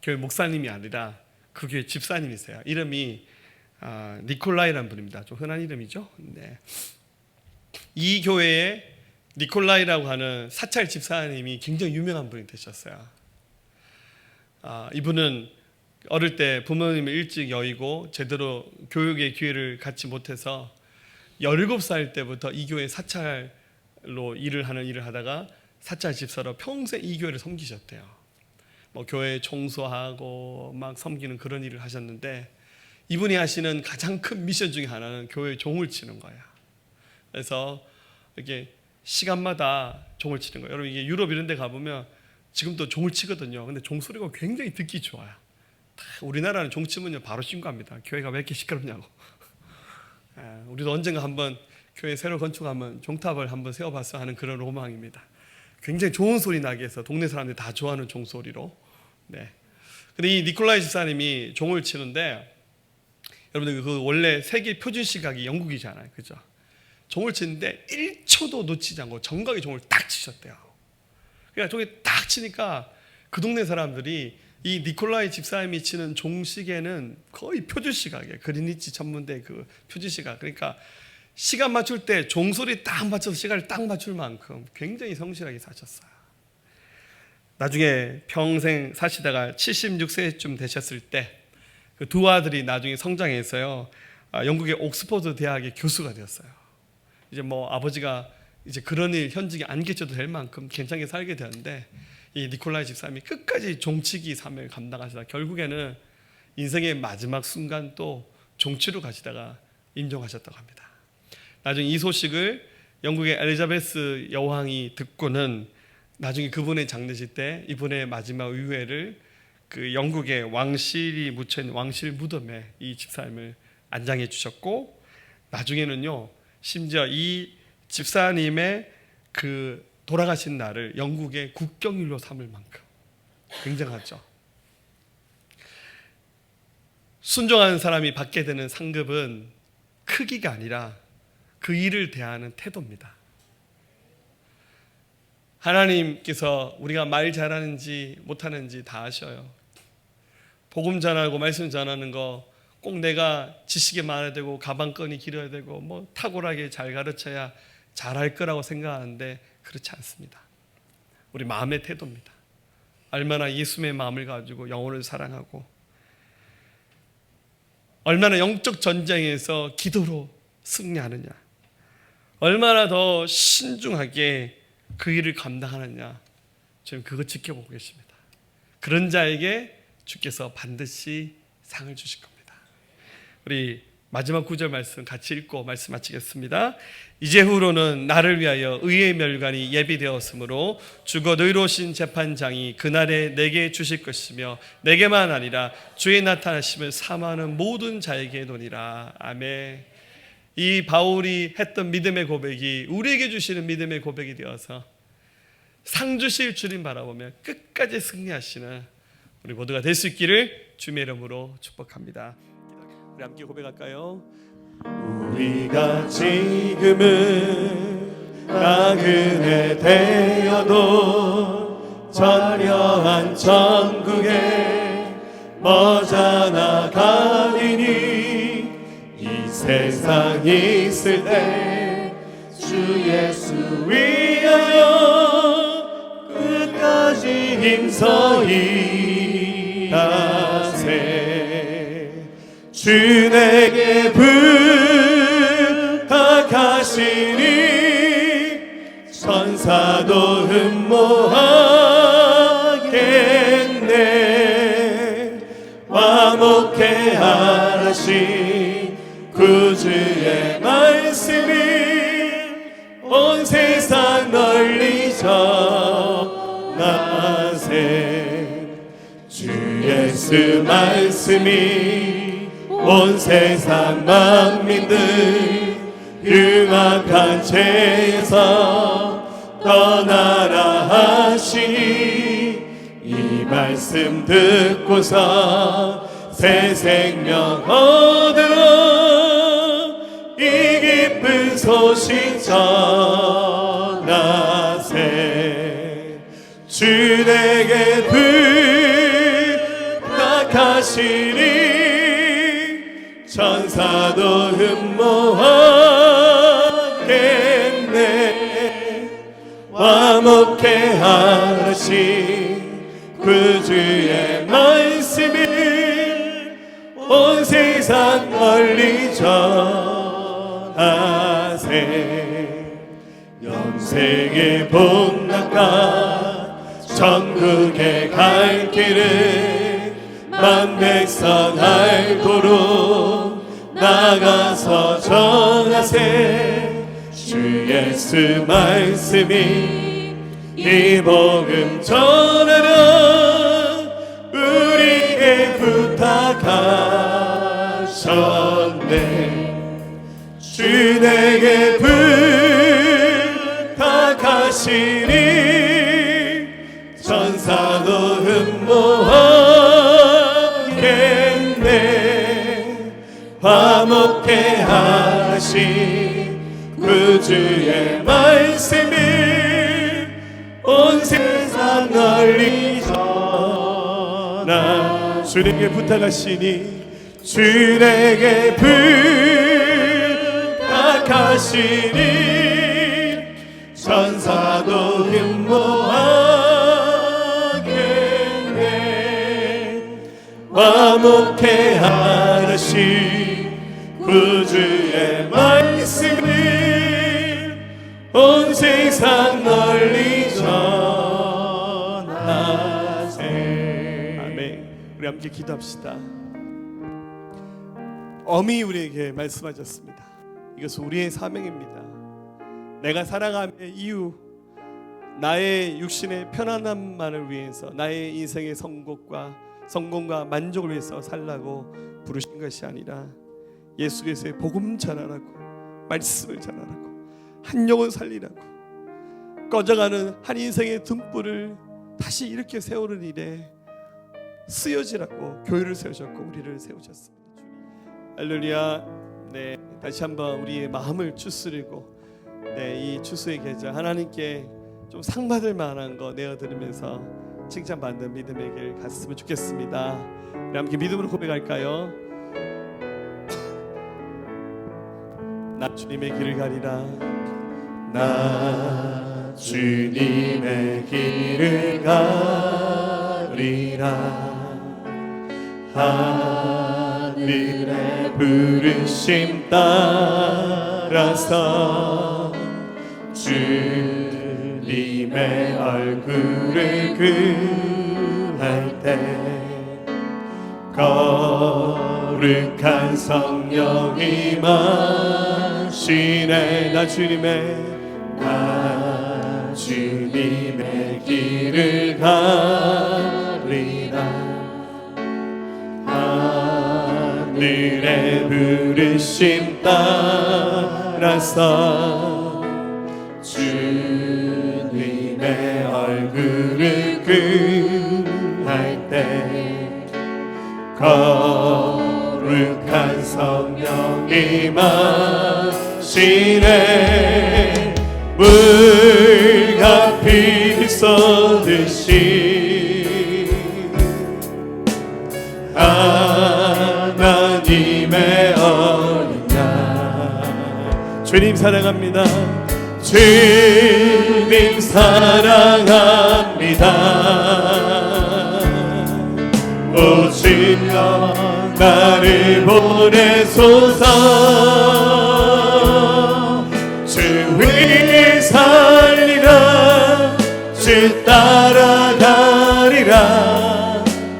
교회 목사님이 아니라 그 교회 집사님이세요. 이름이 니콜라이라는 분입니다. 좀 흔한 이름이죠. 네. 이 교회에 니콜라이라고 하는 사찰 집사님이 굉장히 유명한 분이 되셨어요. 이분은 어릴 때 부모님을 일찍 여의고 제대로 교육의 기회를 갖지 못해서 17살 때부터 이 교회 사찰로 일을 하다가 사찰 집사로 평생 이 교회를 섬기셨대요. 뭐 교회 청소하고 막 섬기는 그런 일을 하셨는데 이분이 하시는 가장 큰 미션 중에 하나는 교회 종을 치는 거예요. 그래서 이렇게 시간마다 종을 치는 거예요. 여러분 이게 유럽 이런 데 가보면 지금도 종을 치거든요. 근데 종 소리가 굉장히 듣기 좋아요. 우리나라는 종 치면요 바로 신고합니다. 교회가 왜 이렇게 시끄럽냐고. 우리도 언젠가 한번 교회 새로 건축하면 종탑을 한번 세워봤어 하는 그런 로망입니다. 굉장히 좋은 소리 나게 해서 동네 사람들이 다 좋아하는 종소리로. 네. 근데 이 니콜라이 집사님이 종을 치는데 여러분들 그 원래 세계 표준 시각이 영국이잖아요, 그죠? 종을 치는데 1초도 놓치지 않고 정각에 종을 딱 치셨대요. 그러니까 종이 딱 치니까 그 동네 사람들이 이 니콜라이 집사님이 치는 종시계는 거의 표준 시각이에요. 그리니치 천문대 그 표준 시각. 그러니까 시간 맞출 때 종소리 딱 맞춰서 시간을 딱 맞출 만큼 굉장히 성실하게 사셨어요. 나중에 평생 사시다가 76세쯤 되셨을 때 그 두 아들이 나중에 성장해서요 영국의 옥스퍼드 대학의 교수가 되었어요. 이제 뭐 아버지가 이제 그런 일 현직에 안 계셔도 될 만큼 괜찮게 살게 되었는데 이 니콜라이 집사님이 끝까지 종치기 사명을 감당하시다 결국에는 인생의 마지막 순간 또 종치로 가시다가 임종하셨다고 합니다. 나중에 이 소식을 영국의 엘리자베스 여왕이 듣고는 나중에 그분의 장례식 때 이분의 마지막 의회를 그 영국의 왕실이 묻혀있는 왕실 무덤에 이 집사님을 안장해 주셨고 나중에는요 심지어 이 집사님의 그 돌아가신 날을 영국의 국경일로 삼을 만큼 굉장하죠. 순종하는 사람이 받게 되는 상급은 크기가 아니라 그 일을 대하는 태도입니다. 하나님께서 우리가 말 잘하는지 못하는지 다 아셔요. 복음 전하고 말씀 전하는 거 꼭 내가 지식이 많아야 되고 가방끈이 길어야 되고 뭐 탁월하게 잘 가르쳐야 잘할 거라고 생각하는데 그렇지 않습니다. 우리 마음의 태도입니다. 얼마나 예수님의 마음을 가지고 영혼을 사랑하고 얼마나 영적 전쟁에서 기도로 승리하느냐, 얼마나 더 신중하게 그 일을 감당하느냐, 지금 그거 지켜보고 계십니다. 그런 자에게 주께서 반드시 상을 주실 겁니다. 우리 마지막 9절 말씀 같이 읽고 말씀 마치겠습니다. 이제후로는 나를 위하여 의의 멸관이 예비되었으므로 주곧 의로우신 재판장이 그날에 내게 주실 것이며 내게만 아니라 주의 나타나심을 사모하는 모든 자에게 노니라. 아멘. 이 바울이 했던 믿음의 고백이 우리에게 주시는 믿음의 고백이 되어서 상 주실 주님 바라보며 끝까지 승리하시는 우리 모두가 될 수 있기를 주님의 이름으로 축복합니다. 우리 함께 고백할까요? 우리가 지금은 나그네 되어도 전려한 천국에 머자나 가리니 이 세상 있을 때 주 예수 위하여 끝까지 힘써 일하세. 주 내게 부탁하시니 천사도 흠모하겠네. 화목해 하라신 구주의 말씀이 온 세상 널리 전하세. 주 예수 말씀이 온 세상 만민들 흉악한 죄에서 떠나라 하시니 이 말씀 듣고서 새 생명 얻으러 이 기쁜 소식 전하세. 주 내게 부탁하시니 천사도 흠모하겠네. 화목해 하신 구주의 말씀이 온 세상 널리 전하세. 영생의 복락과 천국에 갈 길을 만백성 알도록 나가서 전하세. 주 주 예수 말씀이 이 복음 전하라 우리에게 부탁하셨네. 주 내게 부탁하시니 천사도 흠모하겠네. 화목해 하신 구주의 말씀이 온 세상 널리 전하. 주 내게 부탁하시니 주 내게 부탁하시니 천사도 흠모하겠네. 화목해 하신 구주의 말씀이 온 세상 널리 전하세. 아멘. 우리 함께 기도합시다. 엄히 우리에게 말씀하셨습니다. 이것은 우리의 사명입니다. 내가 살아감의 이유, 나의 육신의 편안함만을 위해서, 나의 인생의 성공과 만족을 위해서 살라고 부르신 것이 아니라 예수께서의 복음 전하라고, 말씀을 전하라고, 한 영혼 살리라고, 꺼져가는 한 인생의 등불을 다시 이렇게 세우는 일에 쓰여지라고 교회를 세우셨고 우리를 세우셨습니다. 할렐루야. 네, 다시 한번 우리의 마음을 추스리고 이 추수의 계절 하나님께 좀 상받을 만한 거 내어드리면서 칭찬받는 믿음의 길 갔으면 좋겠습니다. 우리 함께 믿음으로 고백할까요? 나 주님의 길을 가리라. 나 주님의 길을 가리라. 하늘의 부르심 따라서 주님의 얼굴을 구할 때 거룩한 성령이 임하시네. 나 주님의 길을 가리라. 하늘의 부르심 따라서 주님의 얼굴을 구할 때 거룩한 성령이 임하시네. 물과 피 쏟으시 하나님의 어린 양. 주님 사랑합니다. 주님 사랑합니다. 오 주여 나를 보내소서. 주 위에 살리라. 주 따라가리라.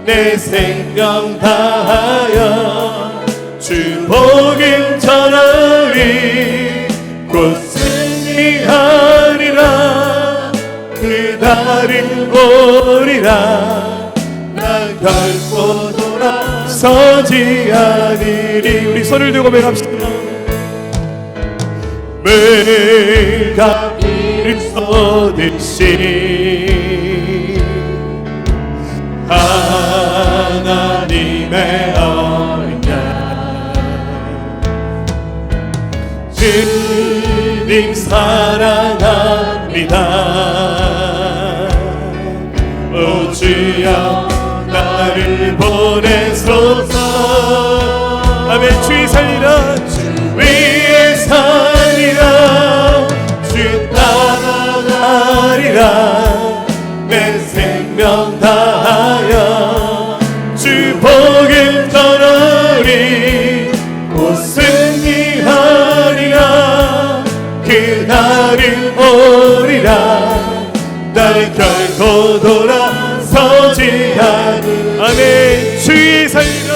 내 생명 다하여 주 복음 전하리. 곧 승리하리라. 그 달을 보리라. 난 결코 돌아서지 않으리. 우리 손을 들고 고백합시다. 물과 피를 쏟으시 하나님의 어린 양. 주님 사랑합니다. 오 주여 나를 보내소서. 아멘. 주의 살리라. 주 위에 살리라. 주 따라가리라. 내 생명 다하여 주 복음 전하리. 곧 승리하리라. 그날을 오리라. 날 결코 돌아서지 않으리. 아멘. 주의 살리라.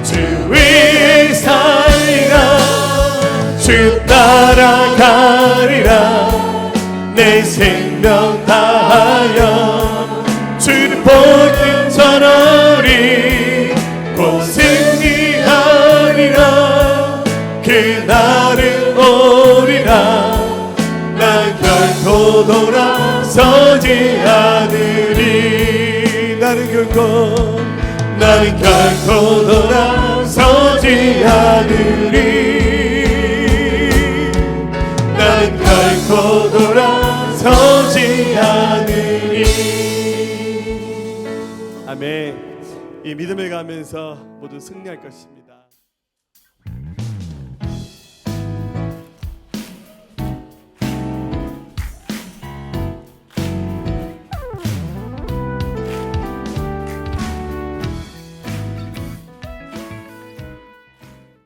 주 위에 살리라. 주 따라가 내 생명 다하여 주를 보기 전하리 곧 승리하리라 그날은 오리라 난 결코 돌아서지 않으리 나는 결코 돌아서지 않으리 나는 결코 돌아서지 않으리 아멘. 이 믿음을 가면서 모두 승리할 것입니다.